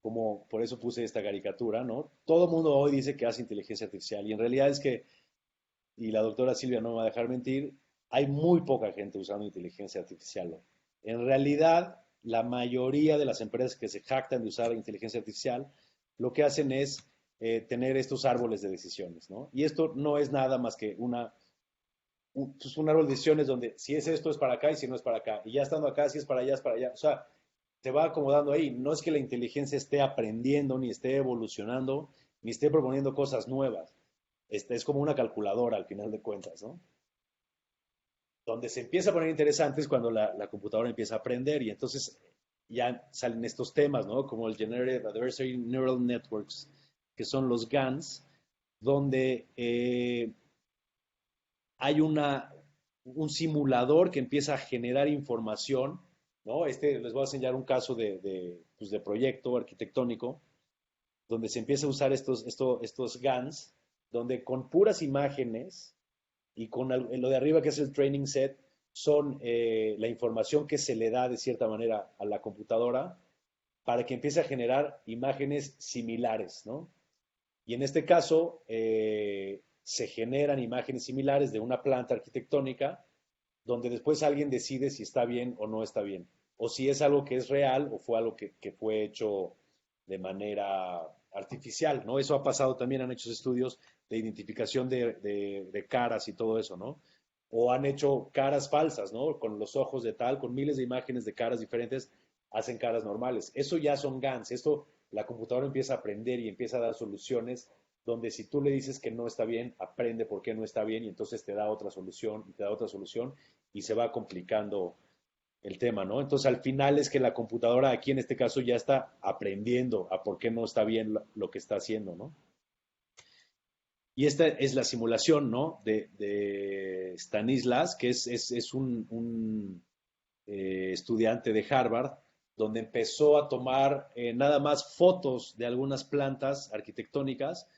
como por eso puse esta caricatura, ¿no? Todo el mundo hoy dice que hace inteligencia artificial y en realidad es que, y la doctora Silvia no me va a dejar mentir, hay muy poca gente usando inteligencia artificial hoy. En realidad, la mayoría de las empresas que se jactan de usar inteligencia artificial, lo que hacen es tener estos árboles de decisiones, ¿no? Y esto no es nada más que pues un árbol de decisiones donde si es esto es para acá y si no es para acá. Y ya estando acá, si es para allá, es para allá. O sea, se va acomodando ahí. No es que la inteligencia esté aprendiendo, ni esté evolucionando, ni esté proponiendo cosas nuevas. Es como una calculadora al final de cuentas, ¿no? Donde se empieza a poner interesante es cuando la computadora empieza a aprender y entonces ya salen estos temas, ¿no? Como el Generative Adversary Neural Networks, que son los GANs, donde hay un simulador que empieza a generar información, ¿no? Les voy a enseñar un caso pues de proyecto arquitectónico, donde se empieza a usar estos GANs, donde con puras imágenes y con lo de arriba que es el training set, son la información que se le da de cierta manera a la computadora para que empiece a generar imágenes similares, ¿no? Y en este caso se generan imágenes similares de una planta arquitectónica donde después alguien decide si está bien o no está bien, o si es algo que es real o fue algo que fue hecho de manera artificial, ¿no? Eso ha pasado también, han hecho estudios de identificación de caras y todo eso, ¿no? O han hecho caras falsas, ¿no? Con los ojos de tal, con miles de imágenes de caras diferentes, hacen caras normales. Eso ya son GANs. Esto la computadora empieza a aprender y empieza a dar soluciones donde si tú le dices que no está bien, aprende por qué no está bien y entonces te da otra solución y te da otra solución y se va complicando el tema, ¿no? Entonces al final es que la computadora aquí en este caso ya está aprendiendo a por qué no está bien lo que está haciendo, ¿no? Y esta es la simulación, ¿no? De Stanislas, que es estudiante de Harvard, donde empezó a tomar nada más fotos de algunas plantas arquitectónicas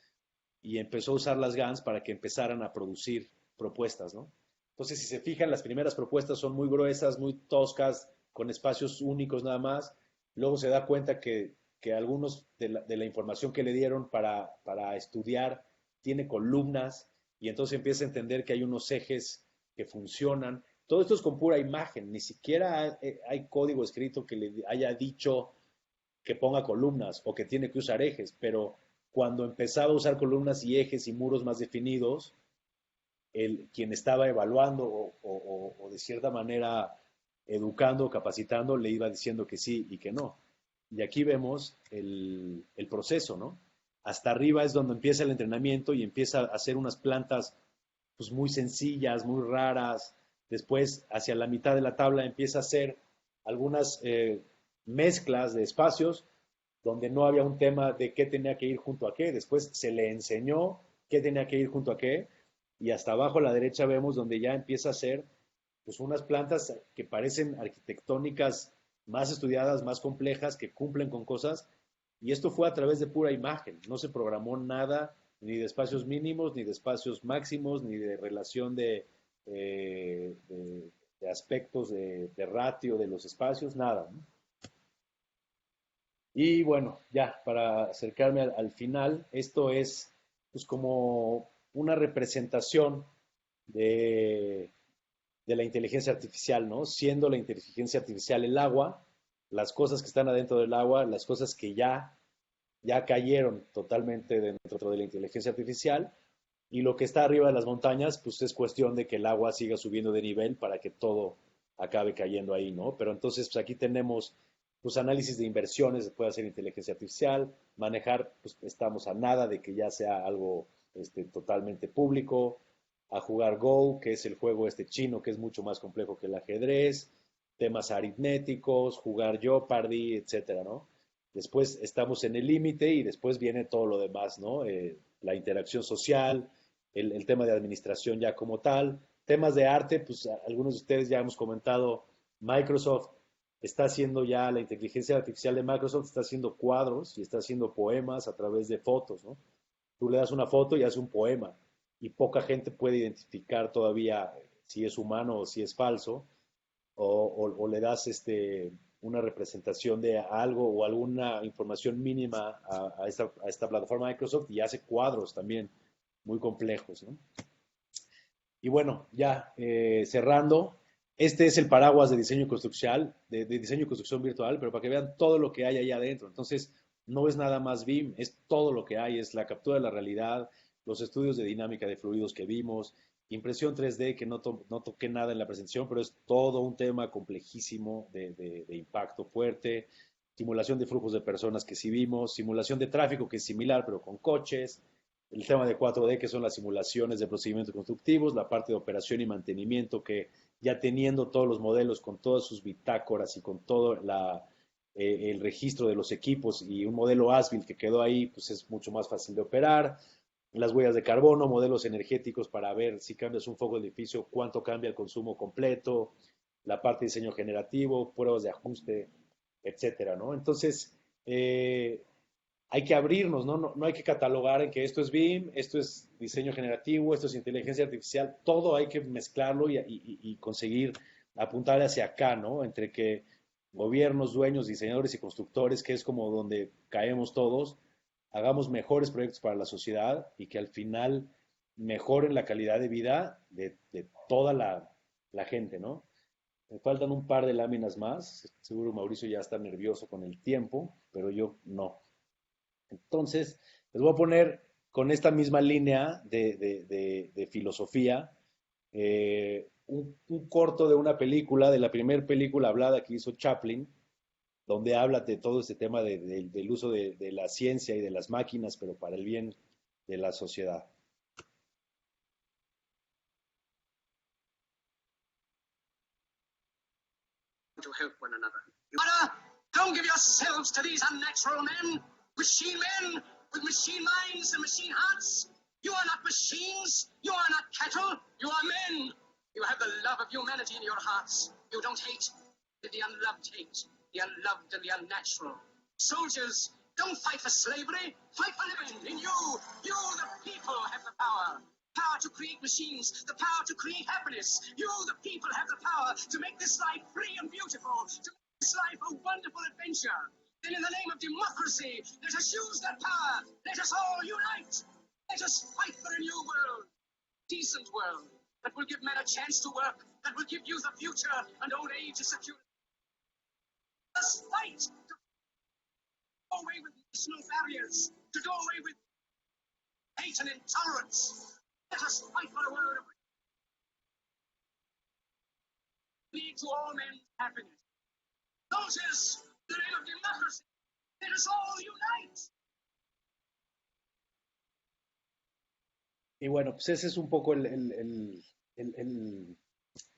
y empezó a usar las GANs para que empezaran a producir propuestas, ¿no? Entonces, si se fijan, las primeras propuestas son muy gruesas, muy toscas, con espacios únicos nada más. Luego se da cuenta que algunos de la información que le dieron para estudiar tiene columnas y entonces empieza a entender que hay unos ejes que funcionan. Todo esto es con pura imagen, ni siquiera hay código escrito que le haya dicho que ponga columnas o que tiene que usar ejes, pero cuando empezaba a usar columnas y ejes y muros más definidos, quien estaba evaluando o de cierta manera educando, capacitando, le iba diciendo que sí y que no. Y aquí vemos el proceso, ¿no? Hasta arriba es donde empieza el entrenamiento y empieza a hacer unas plantas pues, muy sencillas, muy raras. Después, hacia la mitad de la tabla, empieza a hacer algunas mezclas de espacios donde no había un tema de qué tenía que ir junto a qué. Después se le enseñó qué tenía que ir junto a qué. Y hasta abajo a la derecha vemos donde ya empieza a hacer pues, unas plantas que parecen arquitectónicas más estudiadas, más complejas, que cumplen con cosas. Y esto fue a través de pura imagen. No se programó nada, ni de espacios mínimos, ni de espacios máximos, ni de relación de aspectos de ratio de los espacios, nada, ¿no? Y bueno, ya para acercarme al final, esto es pues como una representación de, de la inteligencia artificial, ¿no? Siendo la inteligencia artificial el agua, las cosas que están adentro del agua, las cosas que ya cayeron totalmente dentro de la inteligencia artificial, y lo que está arriba de las montañas, pues es cuestión de que el agua siga subiendo de nivel para que todo acabe cayendo ahí, ¿no? Pero entonces, pues aquí tenemos pues análisis de inversiones, se puede hacer inteligencia artificial, manejar, pues estamos a nada de que ya sea algo totalmente público, a jugar Go, que es el juego chino, que es mucho más complejo que el ajedrez, temas aritméticos, jugar Jeopardy, etcétera, ¿no? Después estamos en el límite y después viene todo lo demás, ¿no? La interacción social, el tema de administración ya como tal, temas de arte, pues algunos de ustedes ya hemos comentado, Microsoft está haciendo ya, la inteligencia artificial de Microsoft está haciendo cuadros y está haciendo poemas a través de fotos, ¿no? Tú le das una foto y hace un poema y poca gente puede identificar todavía si es humano o si es falso, o le das una representación de algo o alguna información mínima a esta plataforma de Microsoft y hace cuadros también muy complejos, ¿no? Y bueno, ya cerrando, este es el paraguas de diseño construccional, de diseño y construcción virtual, pero para que vean todo lo que hay allá adentro. Entonces, no es nada más BIM, es todo lo que hay, es la captura de la realidad, los estudios de dinámica de fluidos que vimos, impresión 3D, que no toqué nada en la presentación, pero es todo un tema complejísimo de impacto fuerte, simulación de flujos de personas que sí vimos, simulación de tráfico que es similar, pero con coches, el tema de 4D, que son las simulaciones de procedimientos constructivos, la parte de operación y mantenimiento, que ya teniendo todos los modelos con todas sus bitácoras y con todo el registro de los equipos y un modelo ASBIL que quedó ahí, pues es mucho más fácil de operar. Las huellas de carbono, modelos energéticos para ver si cambias un foco de edificio, cuánto cambia el consumo completo, la parte de diseño generativo, pruebas de ajuste, etcétera, ¿no? Entonces, hay que abrirnos, ¿no? No hay que catalogar en que esto es BIM, esto es diseño generativo, esto es inteligencia artificial, todo hay que mezclarlo y conseguir apuntar hacia acá, ¿no? Entre que gobiernos, dueños, diseñadores y constructores, que es como donde caemos todos, hagamos mejores proyectos para la sociedad y que al final mejoren la calidad de vida de toda la gente, ¿no? Me faltan un par de láminas más, seguro Mauricio ya está nervioso con el tiempo, pero yo no. Entonces, les voy a poner con esta misma línea de filosofía un corto de una película, de la primera película hablada que hizo Chaplin, donde habla de todo este tema del uso de la ciencia y de las máquinas, pero para el bien de la sociedad. To help one another. Don't give yourselves to these unnatural men, machine men with machine minds and machine hearts. You are not machines. You are not cattle. You are men. You have the love of humanity in your hearts. You don't hate. The unloved hate, the unloved and the unnatural. Soldiers, don't fight for slavery, fight for living. In you, the people, have the power. Power to create machines, the power to create happiness. You, the people, have the power to make this life free and beautiful, to make this life a wonderful adventure. Then in the name of democracy, let us use that power. Let us all unite. Let us fight for a new world, decent world, that will give men a chance to work, that will give youth a future and old age a security. Let us fight to do away with national barriers, to do away with hate and intolerance. Let us fight for a world of lead to all men's happiness. Soldiers, in the name of democracy, let us all unite. Y bueno, pues ese es un poco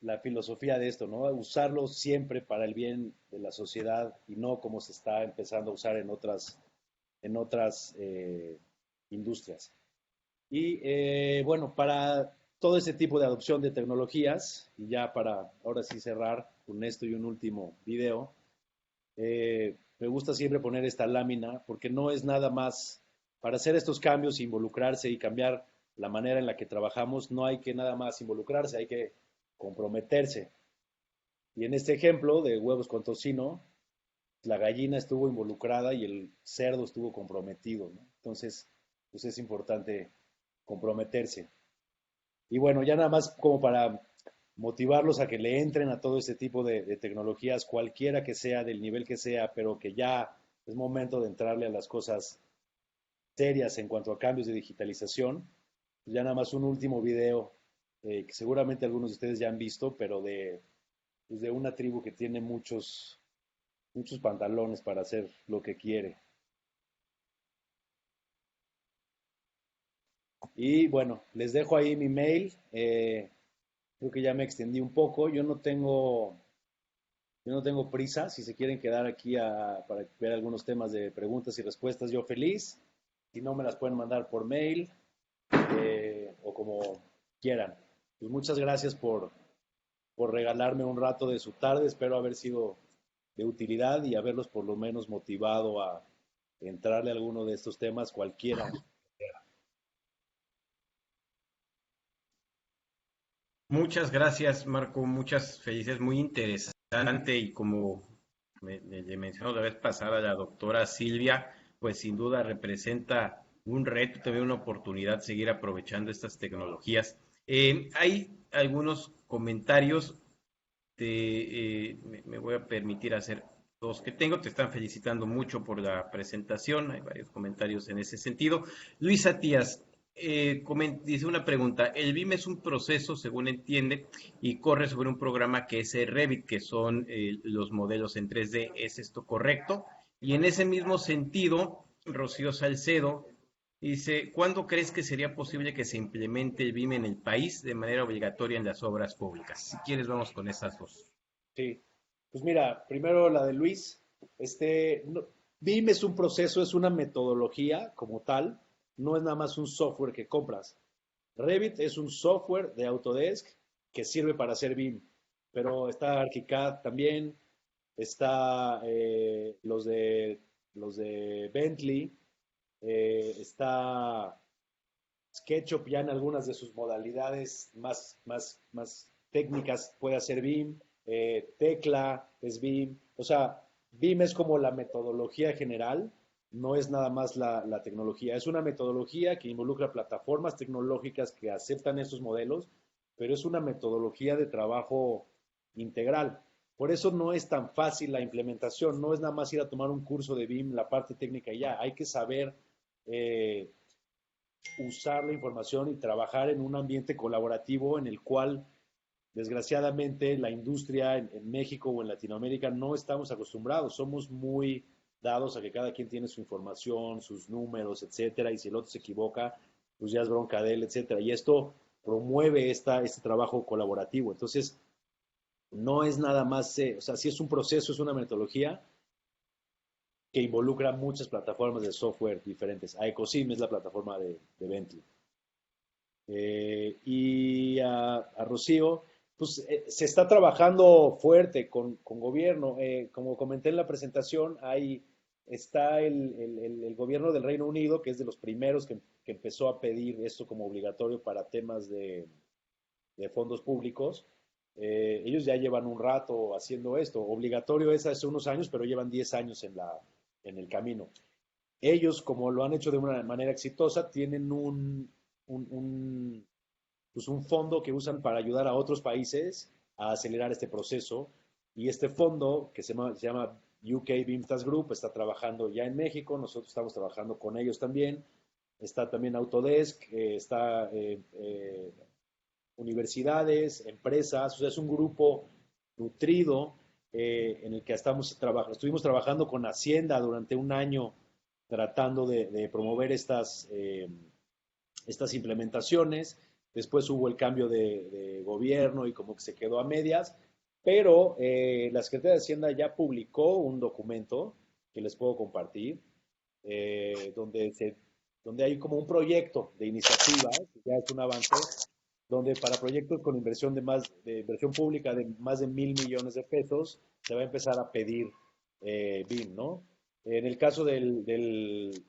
la filosofía de esto, ¿no? Usarlo siempre para el bien de la sociedad y no como se está empezando a usar en otras industrias. Y bueno, para todo ese tipo de adopción de tecnologías, y ya para ahora sí cerrar con esto y un último video, me gusta siempre poner esta lámina porque no es nada más para hacer estos cambios, involucrarse y cambiar la manera en la que trabajamos, no hay que nada más involucrarse, hay que comprometerse. Y en este ejemplo de huevos con tocino, la gallina estuvo involucrada y el cerdo estuvo comprometido, ¿no? Entonces, pues es importante comprometerse. Y bueno, ya nada más como para motivarlos a que le entren a todo este tipo de tecnologías, cualquiera que sea, del nivel que sea, pero que ya es momento de entrarle a las cosas serias en cuanto a cambios de digitalización. Pues ya nada más un último video que seguramente algunos de ustedes ya han visto, pero pues de una tribu que tiene muchos pantalones para hacer lo que quiere. Y bueno, les dejo ahí mi mail. Creo que ya me extendí un poco. Yo no tengo prisa. Si se quieren quedar aquí para ver algunos temas de preguntas y respuestas, yo feliz. Si no, me las pueden mandar por mail o como quieran. Pues muchas gracias por regalarme un rato de su tarde. Espero haber sido de utilidad y haberlos por lo menos motivado a entrarle a alguno de estos temas, cualquiera. Muchas gracias, Marco. Muchas felicidades. Muy interesante y como le mencionó la vez pasada la doctora Silvia, pues sin duda representa un reto, también una oportunidad seguir aprovechando estas tecnologías. Hay algunos comentarios, me voy a permitir hacer dos que tengo. Te están felicitando mucho por la presentación, hay varios comentarios en ese sentido. Luisa Tías dice una pregunta: el BIM es un proceso, según entiende, y corre sobre un programa que es Revit, que son los modelos en 3D. ¿Es esto correcto? Y en ese mismo sentido, Rocío Salcedo dice: ¿cuándo crees que sería posible que se implemente el BIM en el país de manera obligatoria en las obras públicas? Si quieres, vamos con estas dos. Sí, pues mira, primero la de Luis. BIM es un proceso, es una metodología como tal, no es nada más un software que compras. Revit es un software de Autodesk que sirve para hacer BIM, pero está ArchiCAD también, está los de Bentley, está SketchUp ya en algunas de sus modalidades más técnicas puede hacer BIM, Tecla es BIM, o sea, BIM es como la metodología general, no es nada más la tecnología, es una metodología que involucra plataformas tecnológicas que aceptan esos modelos, pero es una metodología de trabajo integral. Por eso no es tan fácil la implementación, no es nada más ir a tomar un curso de BIM, la parte técnica y ya, hay que saber usar la información y trabajar en un ambiente colaborativo en el cual, desgraciadamente, la industria en México o en Latinoamérica no estamos acostumbrados. Somos muy dados a que cada quien tiene su información, sus números, etcétera, y si el otro se equivoca, pues ya es bronca de él, etcétera. Y esto promueve este trabajo colaborativo. Entonces, no es nada más, o sea, sí es un proceso, es una metodología que involucra muchas plataformas de software diferentes. Aecosim es la plataforma de Bentley. Y a Rocío, Pues se está trabajando fuerte con gobierno. Como comenté en la presentación, está el gobierno del Reino Unido, que es de los primeros que empezó a pedir esto como obligatorio para temas de fondos públicos. Ellos ya llevan un rato haciendo esto. Obligatorio es hace unos años, pero llevan 10 años en el camino. Ellos, como lo han hecho de una manera exitosa, tienen pues un fondo que usan para ayudar a otros países a acelerar este proceso. Y este fondo, que se llama UK BIMSTAS Group, está trabajando ya en México. Nosotros estamos trabajando con ellos también. Está también Autodesk, está universidades, empresas. O sea, es un grupo nutrido en el que estuvimos trabajando con Hacienda durante un año tratando de promover estas implementaciones. Después hubo el cambio de gobierno y como que se quedó a medias, pero la Secretaría de Hacienda ya publicó un documento que les puedo compartir, donde hay como un proyecto de iniciativa, que ya es un avance, donde para proyectos con inversión de inversión pública de más de 1,000 millones de pesos, se va a empezar a pedir BIM, ¿no? En el caso del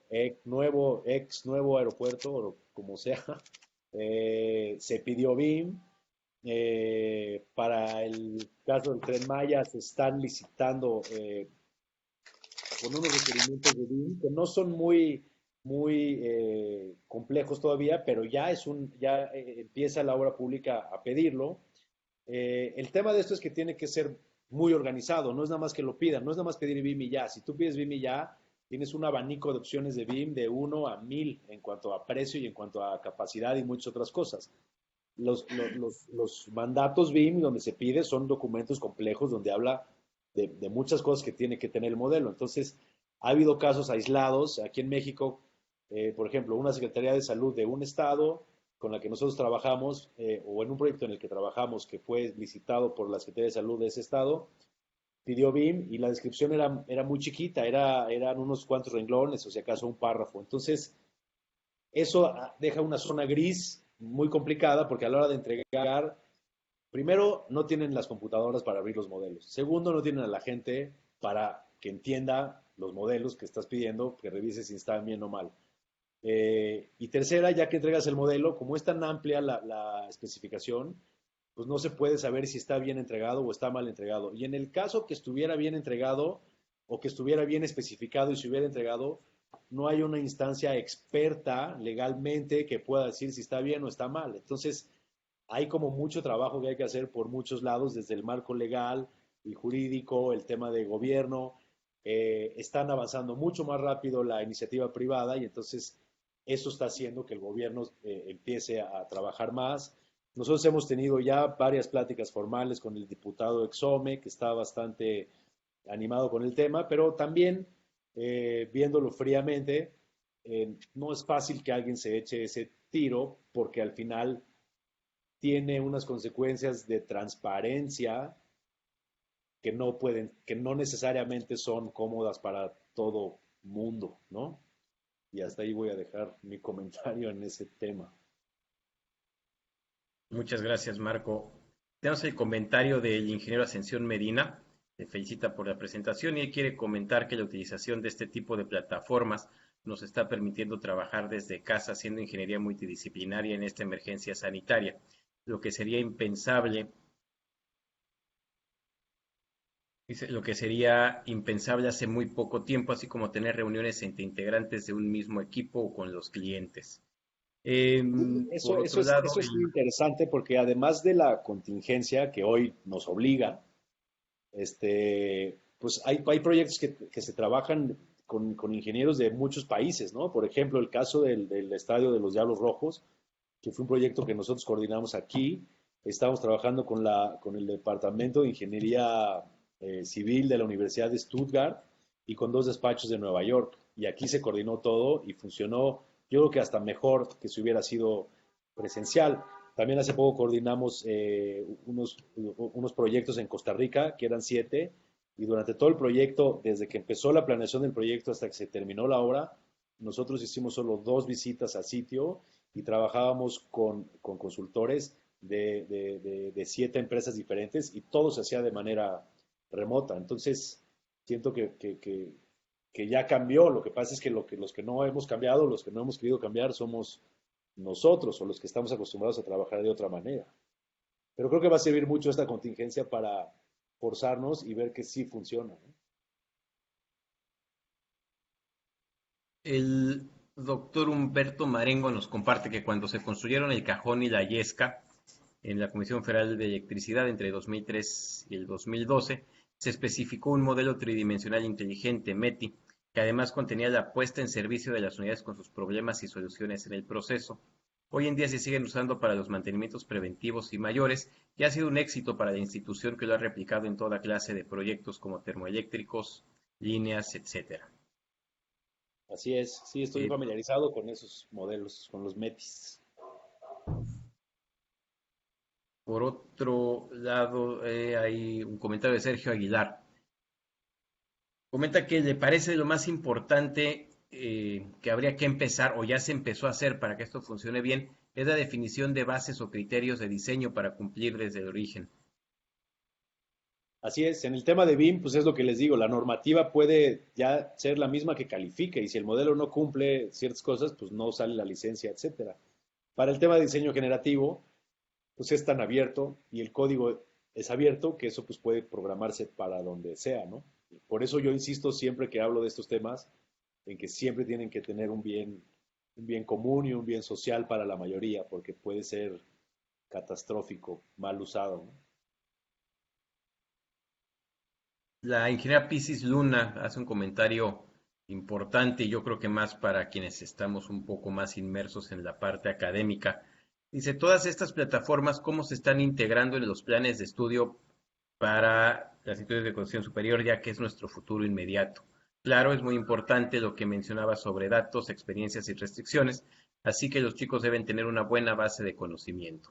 ex nuevo aeropuerto, o como sea, se pidió BIM. Para el caso del Tren Maya se están licitando con unos requerimientos de BIM que no son muy complejos todavía, pero ya empieza la obra pública a pedirlo. El tema de esto es que tiene que ser muy organizado, no es nada más que lo pidan, no es nada más pedir BIM y ya. Si tú pides BIM y ya, tienes un abanico de opciones de BIM de 1 a 1,000 en cuanto a precio y en cuanto a capacidad y muchas otras cosas. Los mandatos BIM donde se pide son documentos complejos donde habla de muchas cosas que tiene que tener el modelo. Entonces, ha habido casos aislados. Aquí en México, por ejemplo, una Secretaría de Salud de un estado con la que nosotros trabajamos, o en un proyecto en el que trabajamos que fue licitado por la Secretaría de Salud de ese estado, pidió BIM y la descripción era muy chiquita, eran unos cuantos renglones o si acaso un párrafo. Entonces, eso deja una zona gris muy complicada porque a la hora de entregar, primero, no tienen las computadoras para abrir los modelos. Segundo, no tienen a la gente para que entienda los modelos que estás pidiendo, que revise si están bien o mal. Y tercera, ya que entregas el modelo, como es tan amplia la especificación, pues no se puede saber si está bien entregado o está mal entregado. Y en el caso que estuviera bien entregado o que estuviera bien especificado y se hubiera entregado, no hay una instancia experta legalmente que pueda decir si está bien o está mal. Entonces, hay como mucho trabajo que hay que hacer por muchos lados, desde el marco legal y jurídico, el tema de gobierno. Están avanzando mucho más rápido la iniciativa privada y entonces eso está haciendo que el gobierno empiece a trabajar más. Nosotros hemos tenido ya varias pláticas formales con el diputado Exome, que está bastante animado con el tema, pero también, viéndolo fríamente, no es fácil que alguien se eche ese tiro porque al final tiene unas consecuencias de transparencia que no necesariamente son cómodas para todo mundo, ¿no? Y hasta ahí voy a dejar mi comentario en ese tema. Muchas gracias, Marco. Tenemos el comentario del ingeniero Ascensión Medina. Te felicita por la presentación y él quiere comentar que la utilización de este tipo de plataformas nos está permitiendo trabajar desde casa haciendo ingeniería multidisciplinaria en esta emergencia sanitaria, lo que sería impensable. Dice, lo que sería impensable hace muy poco tiempo, así como tener reuniones entre integrantes de un mismo equipo o con los clientes. Por otro lado, Eso es muy interesante porque además de la contingencia que hoy nos obliga, pues hay proyectos que se trabajan con ingenieros de muchos países, ¿no? Por ejemplo, el caso del Estadio de los Diablos Rojos, que fue un proyecto que nosotros coordinamos aquí. Estamos trabajando con el Departamento de Ingeniería Civil de la Universidad de Stuttgart y con 2 despachos de Nueva York. Y aquí se coordinó todo y funcionó, yo creo que hasta mejor que si hubiera sido presencial. También hace poco coordinamos unos proyectos en Costa Rica, que eran 7, y durante todo el proyecto, desde que empezó la planeación del proyecto hasta que se terminó la obra, nosotros hicimos solo 2 visitas al sitio y trabajábamos con consultores de 7 empresas diferentes y todo se hacía de manera remota. Entonces, siento que ya cambió. Lo que pasa es que los que no hemos cambiado, los que no hemos querido cambiar, somos nosotros o los que estamos acostumbrados a trabajar de otra manera. Pero creo que va a servir mucho esta contingencia para forzarnos y ver que sí funciona, ¿no? El doctor Humberto Marengo nos comparte que cuando se construyeron el Cajón y la Yesca en la Comisión Federal de Electricidad entre 2003 y el 2012, se especificó un modelo tridimensional inteligente, METI, que además contenía la puesta en servicio de las unidades con sus problemas y soluciones en el proceso. Hoy en día se siguen usando para los mantenimientos preventivos y mayores y ha sido un éxito para la institución que lo ha replicado en toda clase de proyectos como termoeléctricos, líneas, etcétera. Así es, sí, estoy Eh, familiarizado con esos modelos, con los METIS. por otro lado, hay un comentario de Sergio Aguilar. Comenta que le parece lo más importante que habría que empezar o ya se empezó a hacer para que esto funcione bien es la definición de bases o criterios de diseño para cumplir desde el origen. Así es, en el tema de BIM, pues es lo que les digo, la normativa puede ya ser la misma que califique y si el modelo no cumple ciertas cosas, pues no sale la licencia, etcétera. Para el tema de diseño generativo, pues es tan abierto y el código es abierto que eso pues puede programarse para donde sea, ¿no? Por eso yo insisto siempre que hablo de estos temas en que siempre tienen que tener un bien común y un bien social para la mayoría, porque puede ser catastrófico, mal usado, ¿no? La ingeniera Pisis Luna hace un comentario importante y yo creo que más para quienes estamos un poco más inmersos en la parte académica. Dice, todas estas plataformas, ¿cómo se están integrando en los planes de estudio para las instituciones de educación superior, ya que es nuestro futuro inmediato? Claro, es muy importante lo que mencionaba sobre datos, experiencias y restricciones, así que los chicos deben tener una buena base de conocimiento.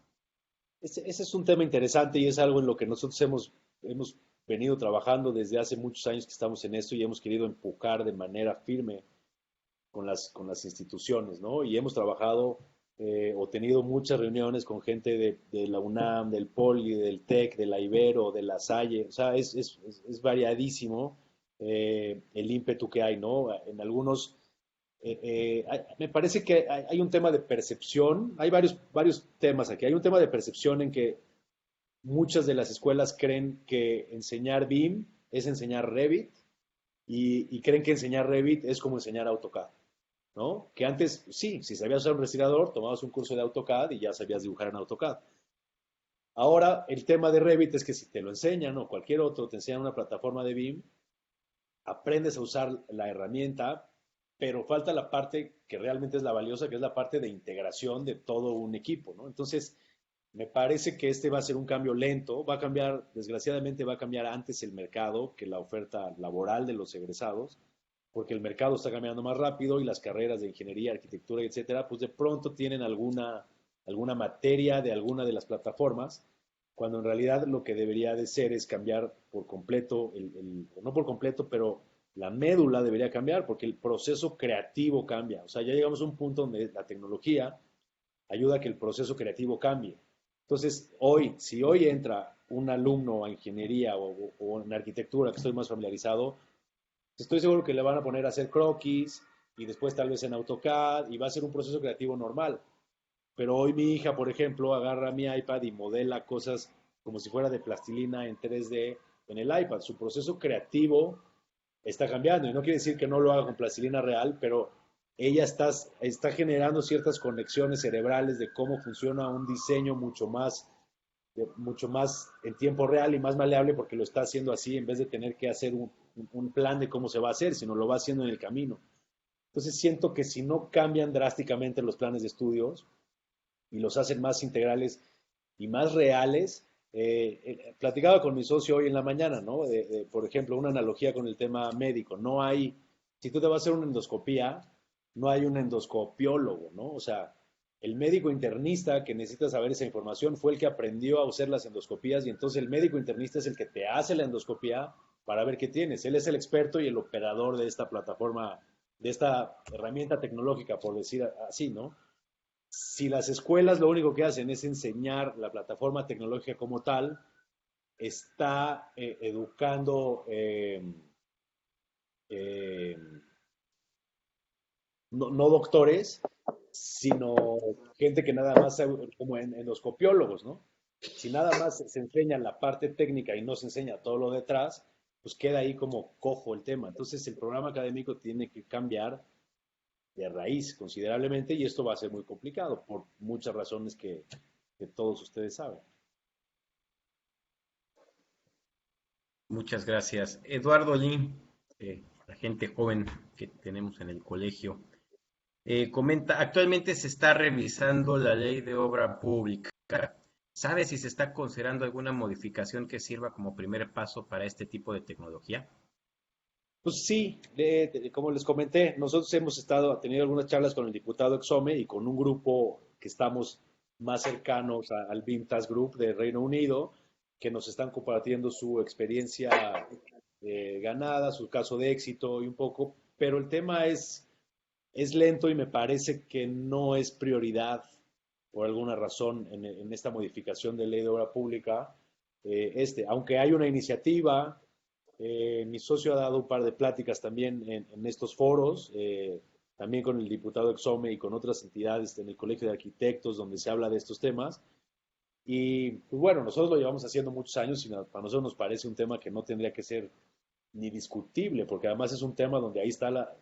Ese es un tema interesante y es algo en lo que nosotros hemos venido trabajando desde hace muchos años que estamos en esto y hemos querido empujar de manera firme con las instituciones, ¿no? Y hemos trabajado o tenido muchas reuniones con gente de la UNAM, del Poli, del TEC, de la Ibero, de la Salle, o sea, es variadísimo el ímpetu que hay, ¿no? En algunos me parece que hay un tema de percepción, hay varios temas aquí. Hay un tema de percepción en que muchas de las escuelas creen que enseñar BIM es enseñar Revit y creen que enseñar Revit es como enseñar AutoCAD, ¿no? Que antes, sí, si sabías usar un respirador, tomabas un curso de AutoCAD y ya sabías dibujar en AutoCAD. Ahora, el tema de Revit es que si te lo enseñan o cualquier otro te enseñan una plataforma de BIM, aprendes a usar la herramienta, pero falta la parte que realmente es la valiosa, que es la parte de integración de todo un equipo, ¿no? Entonces, me parece que este va a ser un cambio lento, va a cambiar, desgraciadamente va a cambiar antes el mercado que la oferta laboral de los egresados, porque el mercado está cambiando más rápido y las carreras de ingeniería, arquitectura, etcétera, pues de pronto tienen alguna materia de alguna de las plataformas, cuando en realidad lo que debería de ser es cambiar por completo, no por completo, pero la médula debería cambiar porque el proceso creativo cambia. O sea, ya llegamos a un punto donde la tecnología ayuda a que el proceso creativo cambie. Entonces, si hoy entra un alumno a ingeniería o en arquitectura, que estoy más familiarizado, estoy seguro que le van a poner a hacer croquis y después tal vez en AutoCAD y va a ser un proceso creativo normal. Pero hoy mi hija, por ejemplo, agarra mi iPad y modela cosas como si fuera de plastilina en 3D en el iPad. Su proceso creativo está cambiando y no quiere decir que no lo haga con plastilina real, pero ella está generando ciertas conexiones cerebrales de cómo funciona un diseño mucho más en tiempo real y más maleable porque lo está haciendo así en vez de tener que hacer un plan de cómo se va a hacer, sino lo va haciendo en el camino. Entonces siento que si no cambian drásticamente los planes de estudios y los hacen más integrales y más reales, platicaba con mi socio hoy en la mañana, ¿no? Por ejemplo, una analogía con el tema médico. Si tú te vas a hacer una endoscopía, no hay un endoscopiólogo, ¿no? O sea, el médico internista que necesita saber esa información fue el que aprendió a hacer las endoscopías y entonces el médico internista es el que te hace la endoscopía para ver qué tienes. Él es el experto y el operador de esta plataforma, de esta herramienta tecnológica, por decir así, ¿no? Si las escuelas lo único que hacen es enseñar la plataforma tecnológica como tal, está educando eh, no doctores, sino gente que nada más, como endoscopiólogos, ¿no? Si nada más se enseña la parte técnica y no se enseña todo lo detrás, pues queda ahí como cojo el tema. Entonces el programa académico tiene que cambiar de raíz considerablemente y esto va a ser muy complicado por muchas razones que todos ustedes saben. Muchas gracias. Eduardo Lin, la gente joven que tenemos en el colegio, comenta, actualmente se está revisando la ley de obra pública. ¿Sabe si se está considerando alguna modificación que sirva como primer paso para este tipo de tecnología? Pues sí, como les comenté, nosotros hemos tenido algunas charlas con el diputado Exome y con un grupo que estamos más cercanos al Vintas Group de Reino Unido, que nos están compartiendo su experiencia ganada, su caso de éxito y un poco, pero el tema es lento y me parece que no es prioridad por alguna razón en esta modificación de ley de obra pública. Aunque hay una iniciativa, mi socio ha dado un par de pláticas también en estos foros, también con el diputado Exome y con otras entidades en el Colegio de Arquitectos donde se habla de estos temas. Y pues bueno, nosotros lo llevamos haciendo muchos años y para nosotros nos parece un tema que no tendría que ser ni discutible, porque además es un tema donde ahí está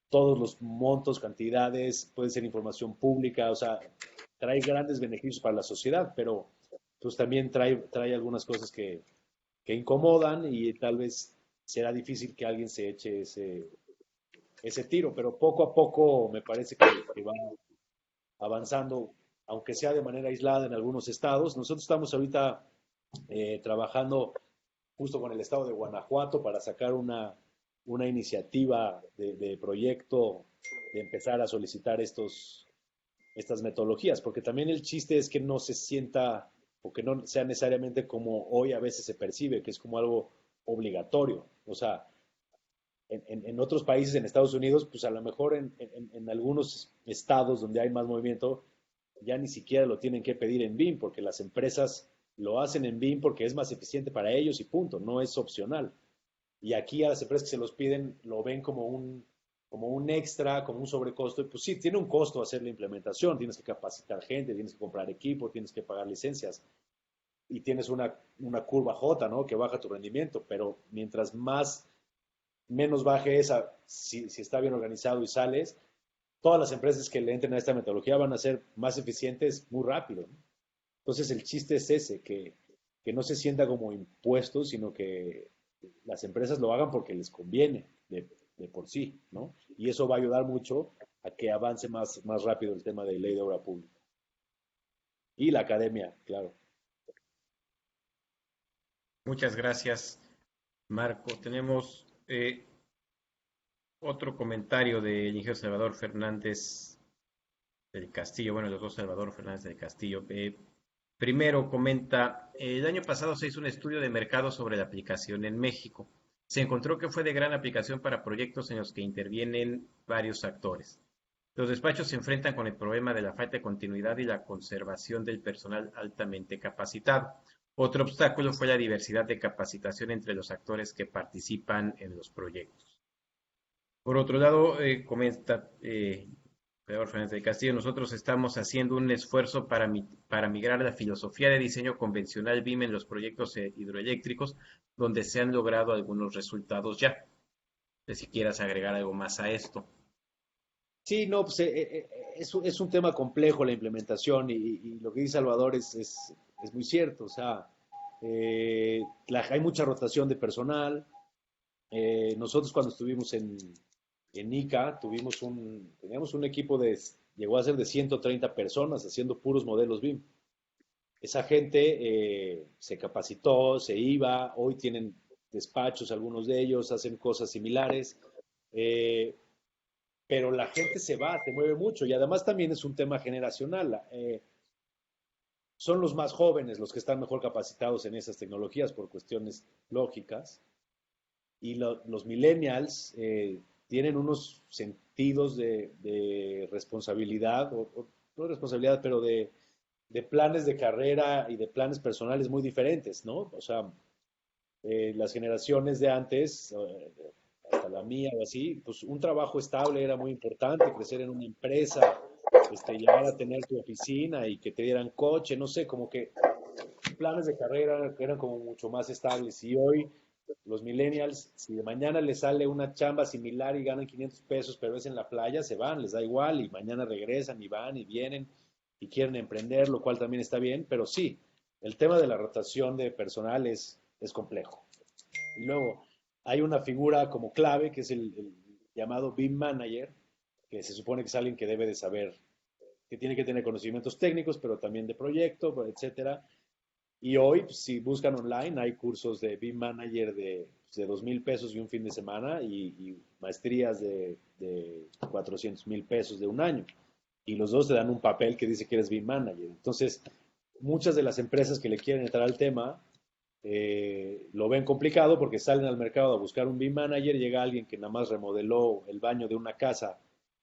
todos los montos, cantidades, puede ser información pública, o sea, trae grandes beneficios para la sociedad, pero pues también trae algunas cosas que incomodan y tal vez será difícil que alguien se eche ese tiro, pero poco a poco me parece que van avanzando, aunque sea de manera aislada en algunos estados. Nosotros estamos ahorita trabajando justo con el estado de Guanajuato para sacar una iniciativa de proyecto de empezar a solicitar estas metodologías, porque también el chiste es que no se sienta o que no sea necesariamente como hoy a veces se percibe, que es como algo obligatorio. O sea, en otros países, en Estados Unidos, pues a lo mejor en algunos estados donde hay más movimiento, ya ni siquiera lo tienen que pedir en BIM, porque las empresas lo hacen en BIM porque es más eficiente para ellos y punto, no es opcional. Y aquí a las empresas que se los piden lo ven como un extra, como un sobrecosto. Y pues sí, tiene un costo hacer la implementación. Tienes que capacitar gente, tienes que comprar equipo, tienes que pagar licencias. Y tienes una curva J, ¿no? Que baja tu rendimiento. Pero mientras menos baje esa, si está bien organizado y sales, todas las empresas que le entren a esta metodología van a ser más eficientes muy rápido, ¿no? Entonces el chiste es ese, que no se sienta como impuestos, sino que las empresas lo hagan porque les conviene de por sí, ¿no? Y eso va a ayudar mucho a que avance más rápido el tema de ley de obra pública. Y la academia, claro. Muchas gracias, Marco. Tenemos otro comentario del ingeniero Salvador Fernández del Castillo, bueno, los dos Salvador Fernández del Castillo. Primero comenta, el año pasado se hizo un estudio de mercado sobre la aplicación en México. Se encontró que fue de gran aplicación para proyectos en los que intervienen varios actores. Los despachos se enfrentan con el problema de la falta de continuidad y la conservación del personal altamente capacitado. Otro obstáculo fue la diversidad de capacitación entre los actores que participan en los proyectos. Por otro lado, comenta Pedro Fernández del Castillo, nosotros estamos haciendo un esfuerzo para migrar la filosofía de diseño convencional BIM en los proyectos hidroeléctricos, donde se han logrado algunos resultados ya. No sé si quieras agregar algo más a esto. Sí, no, pues es un tema complejo la implementación y lo que dice Salvador es muy cierto. O sea, hay mucha rotación de personal. Nosotros cuando estuvimos en ICA teníamos un equipo llegó a ser de 130 personas haciendo puros modelos BIM. Esa gente se capacitó, se iba, hoy tienen despachos, algunos de ellos hacen cosas similares, pero la gente se va, se mueve mucho y además también es un tema generacional. Son los más jóvenes los que están mejor capacitados en esas tecnologías por cuestiones lógicas y los millennials tienen unos sentidos de responsabilidad no de responsabilidad, pero de planes de carrera y de planes personales muy diferentes, ¿no? O sea, las generaciones de antes, hasta la mía o así, pues un trabajo estable era muy importante, crecer en una empresa, llegar a tener tu oficina y que te dieran coche, no sé, como que planes de carrera eran como mucho más estables. Y hoy los millennials, si de mañana les sale una chamba similar y ganan 500 pesos, pero es en la playa, se van, les da igual y mañana regresan y van y vienen y quieren emprender, lo cual también está bien, pero sí, el tema de la rotación de personal es complejo. Y luego hay una figura como clave que es el llamado BIM Manager, que se supone que es alguien que debe de saber, que tiene que tener conocimientos técnicos, pero también de proyecto, etcétera. Y hoy, pues, si buscan online, hay cursos de BIM Manager de 2,000 pesos y un fin de semana y maestrías de 400,000 pesos de un año. Y los dos te dan un papel que dice que eres BIM Manager. Entonces, muchas de las empresas que le quieren entrar al tema lo ven complicado porque salen al mercado a buscar un BIM Manager, llega alguien que nada más remodeló el baño de una casa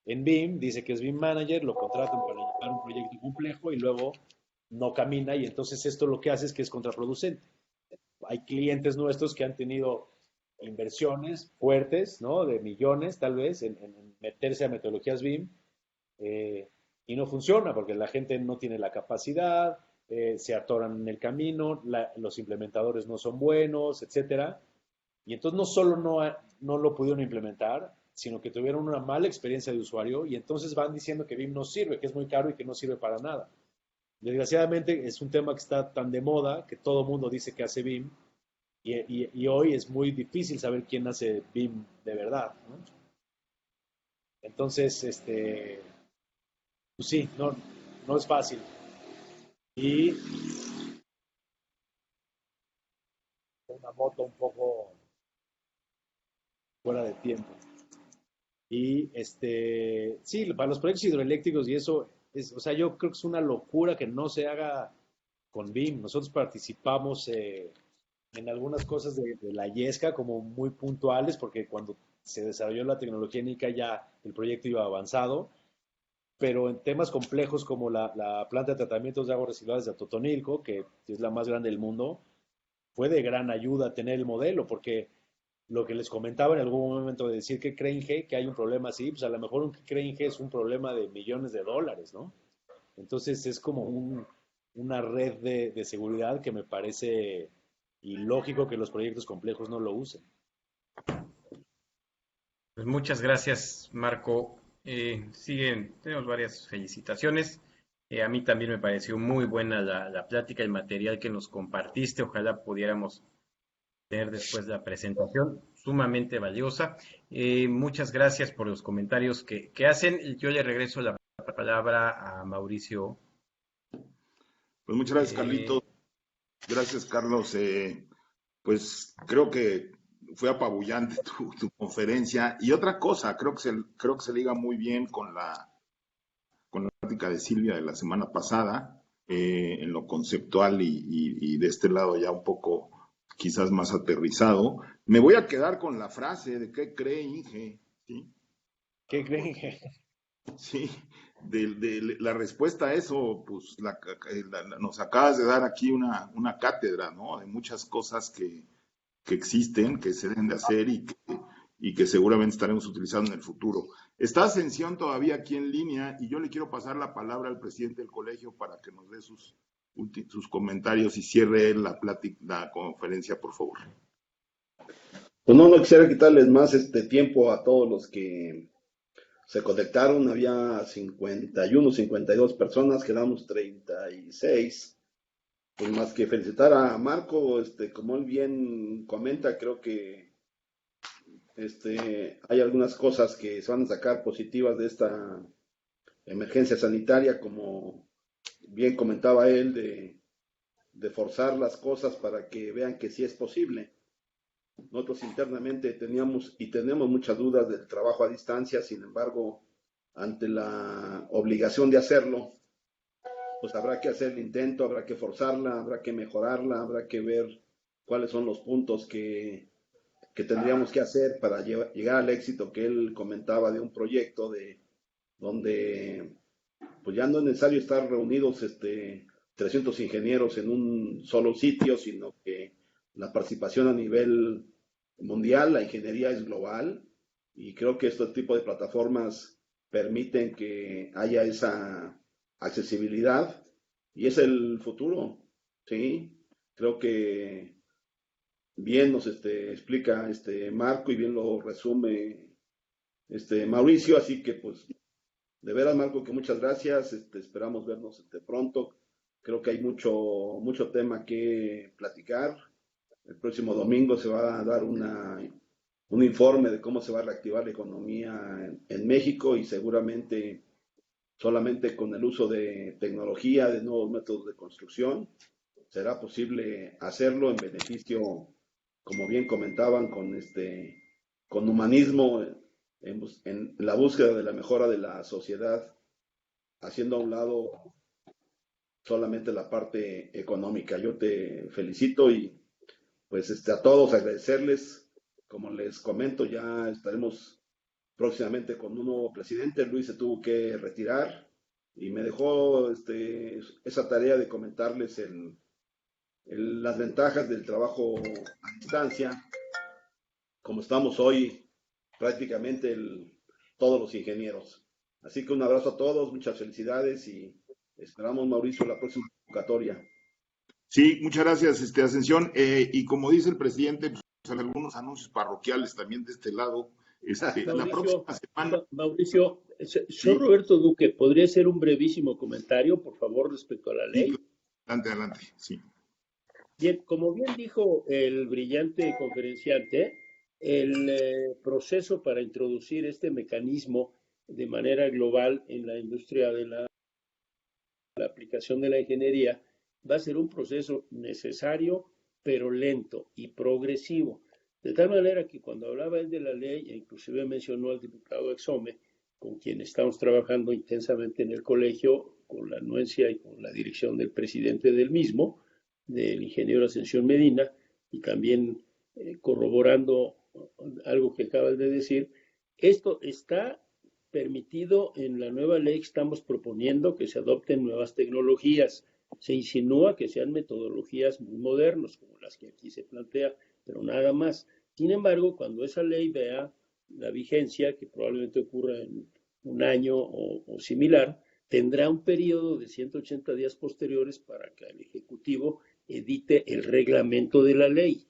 en BIM, dice que es BIM Manager, lo contratan para llevar un proyecto complejo y luego no camina y entonces esto lo que hace es que es contraproducente. Hay clientes nuestros que han tenido inversiones fuertes, ¿no? De millones tal vez en meterse a metodologías BIM y no funciona porque la gente no tiene la capacidad, se atoran en el camino, los implementadores no son buenos, etcétera. Y entonces no solo no lo pudieron implementar, sino que tuvieron una mala experiencia de usuario y entonces van diciendo que BIM no sirve, que es muy caro y que no sirve para nada. Desgraciadamente es un tema que está tan de moda que todo el mundo dice que hace BIM y hoy es muy difícil saber quién hace BIM de verdad, ¿no? Entonces, pues sí, no es fácil. Y una moto un poco fuera de tiempo. Y sí, para los proyectos hidroeléctricos y eso, o sea, yo creo que es una locura que no se haga con BIM. Nosotros participamos en algunas cosas de la Yesca como muy puntuales, porque cuando se desarrolló la tecnología en ICA ya el proyecto iba avanzado, pero en temas complejos como la planta de tratamientos de aguas residuales de Atotonilco, que es la más grande del mundo, fue de gran ayuda tener el modelo, porque lo que les comentaba en algún momento de decir que creen que hay un problema así, pues a lo mejor un creen es un problema de millones de dólares, ¿no? Entonces es como una red de seguridad que me parece ilógico que los proyectos complejos no lo usen. Pues muchas gracias, Marco. Tenemos varias felicitaciones. A mí también me pareció muy buena la plática, el material que nos compartiste. Ojalá pudiéramos tener después la presentación, sumamente valiosa. Muchas gracias por los comentarios que hacen. Yo le regreso la palabra a Mauricio. Pues muchas gracias, Carlitos. Gracias, Carlos. Pues creo que fue apabullante tu conferencia. Y otra cosa, creo que se liga muy bien con la plática de Silvia de la semana pasada, en lo conceptual y de este lado ya un poco quizás más aterrizado. Me voy a quedar con la frase de ¿qué cree Inge? ¿Sí? ¿Qué creen, Inge? Sí, de la respuesta a eso, pues nos acabas de dar aquí una cátedra, ¿no? De muchas cosas que existen, que se deben de hacer y que seguramente estaremos utilizando en el futuro. Está Ascensión todavía aquí en línea y yo le quiero pasar la palabra al presidente del colegio para que nos dé sus comentarios y cierre la conferencia, por favor. Pues no quisiera quitarles más tiempo a todos los que se conectaron. Había 51, 52 personas, quedamos 36. Pues más que felicitar a Marco, como él bien comenta, creo que hay algunas cosas que se van a sacar positivas de esta emergencia sanitaria, como bien comentaba él, de forzar las cosas para que vean que sí es posible. Nosotros internamente teníamos y tenemos muchas dudas del trabajo a distancia, sin embargo, ante la obligación de hacerlo, pues habrá que hacer el intento, habrá que forzarla, habrá que mejorarla, habrá que ver cuáles son los puntos que tendríamos que hacer para llegar al éxito que él comentaba de un proyecto donde pues ya no es necesario estar reunidos 300 ingenieros en un solo sitio, sino que la participación a nivel mundial, la ingeniería es global, y creo que este tipo de plataformas permiten que haya esa accesibilidad, y es el futuro, ¿sí? Creo que bien nos explica Marco y bien lo resume Mauricio, así que pues de veras, Marco, que muchas gracias. Esperamos vernos pronto. Creo que hay mucho tema que platicar. El próximo domingo se va a dar un informe de cómo se va a reactivar la economía en México, y seguramente solamente con el uso de tecnología, de nuevos métodos de construcción, será posible hacerlo en beneficio, como bien comentaban, con humanismo, en la búsqueda de la mejora de la sociedad, haciendo a un lado solamente la parte económica. Yo te felicito, y pues a todos agradecerles. Como les comento, ya estaremos próximamente con un nuevo presidente. Luis se tuvo que retirar y me dejó esa tarea de comentarles las ventajas del trabajo a distancia, como estamos hoy prácticamente todos los ingenieros. Así que un abrazo a todos, muchas felicidades, y esperamos, Mauricio, la próxima convocatoria. Sí, muchas gracias, Ascensión. Y como dice el presidente, pues, algunos anuncios parroquiales también de este lado. La próxima semana. Mauricio, soy Sí. Roberto Duque. ¿Podría hacer un brevísimo comentario, por favor, respecto a la ley? Sí, adelante, sí. Bien, como bien dijo el brillante conferenciante, el proceso para introducir este mecanismo de manera global en la industria de la aplicación de la ingeniería va a ser un proceso necesario, pero lento y progresivo. De tal manera que cuando hablaba él de la ley, e inclusive mencionó al diputado Exome, con quien estamos trabajando intensamente en el colegio, con la anuencia y con la dirección del presidente del mismo, del ingeniero Ascensión Medina, y también corroborando algo que acabas de decir, esto está permitido en la nueva ley que estamos proponiendo, que se adopten nuevas tecnologías. Se insinúa que sean metodologías muy modernas, como las que aquí se plantea, pero nada más. Sin embargo, cuando esa ley vea la vigencia, que probablemente ocurra en un año o similar, tendrá un periodo de 180 días posteriores para que el Ejecutivo edite el reglamento de la ley.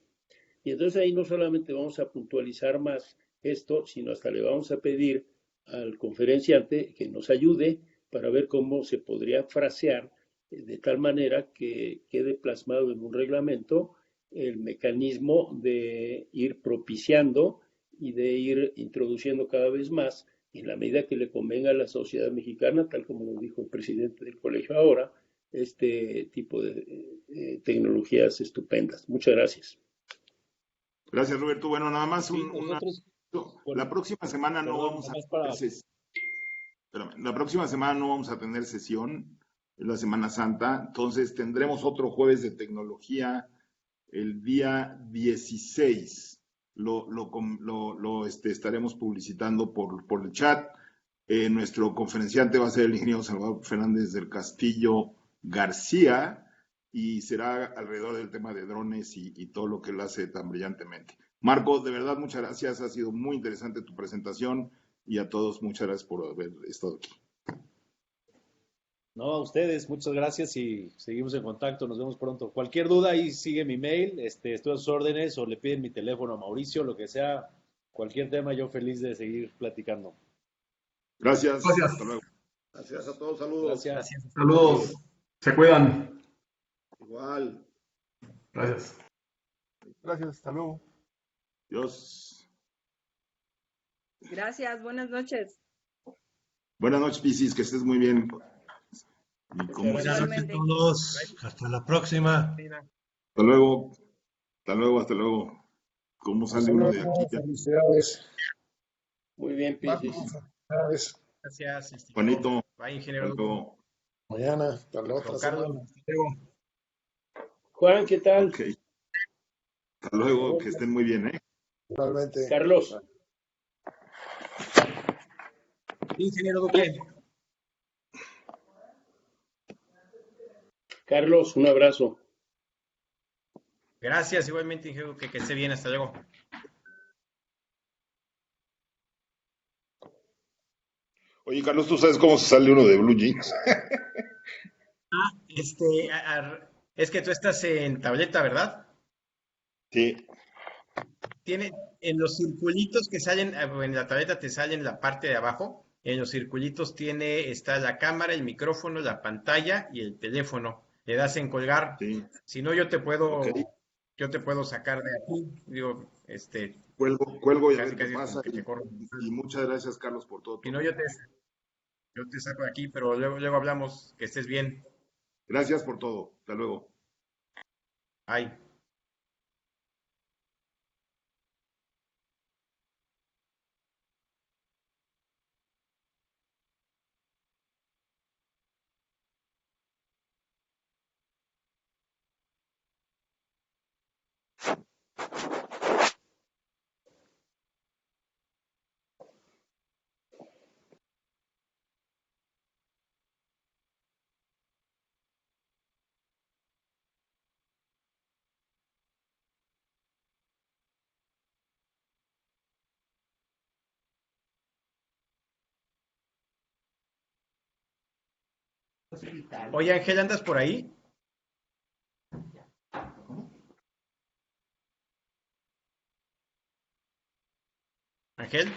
Y entonces ahí no solamente vamos a puntualizar más esto, sino hasta le vamos a pedir al conferenciante que nos ayude para ver cómo se podría frasear de tal manera que quede plasmado en un reglamento el mecanismo de ir propiciando y de ir introduciendo cada vez más, en la medida que le convenga a la sociedad mexicana, tal como lo dijo el presidente del colegio ahora, este tipo de tecnologías estupendas. Muchas gracias. Gracias, Roberto. Bueno, nada más Bueno, la próxima semana no perdón, vamos a nada más para... la próxima semana no vamos a tener sesión, es la Semana Santa, entonces tendremos otro jueves de tecnología el día 16. Estaremos publicitando por el chat. Nuestro conferenciante va a ser el ingeniero Salvador Fernández del Castillo García, y será alrededor del tema de drones y todo lo que él hace tan brillantemente. Marco, de verdad, muchas gracias. Ha sido muy interesante tu presentación, y a todos, muchas gracias por haber estado aquí. No, a ustedes, muchas gracias y seguimos en contacto. Nos vemos pronto. Cualquier duda, ahí sigue mi mail. Estoy a sus órdenes, o le piden mi teléfono a Mauricio, lo que sea. Cualquier tema, yo feliz de seguir platicando. Gracias. Gracias. Hasta luego. Gracias a todos, saludos. Gracias. Saludos. Se cuidan. Igual. Gracias. Gracias, hasta luego. Dios. Gracias, buenas noches. Buenas noches, Pisis, que estés muy bien. Buenas noches a todos. Hasta la próxima. Hasta luego. Hasta luego, hasta luego. ¿Cómo sale uno de aquí? Felicidades. Muy bien, Pisis. Felicidades. Gracias. Juanito. Bye, ingeniero. Hasta luego. Mañana, hasta la otra Carlos. semana. Juan, ¿qué tal? Ok. Hasta luego, que estén muy bien, ¿eh? Igualmente. Carlos. Ingeniero Duque. Carlos, un abrazo. Gracias, igualmente, Inge, que esté bien, hasta luego. Oye, Carlos, ¿tú sabes cómo se sale uno de Blue Jeans? Es que tú estás en tableta, ¿verdad? Sí, Tiene en los circulitos que salen, en la tableta te sale en la parte de abajo. En los circulitos está la cámara, el micrófono, la pantalla y el teléfono. Le das en colgar. sí. Si no, Ok. yo te puedo sacar de aquí. Digo, Cuelgo y a casi ver qué casi es como pasa. que te corro. Y muchas gracias, Carlos, por todo Si tu no, apoyo. yo te saco de aquí, pero luego hablamos. Que estés bien. Gracias por todo. Hasta luego. Bye. Oye, Ángel, ¿andas por ahí? Ángel.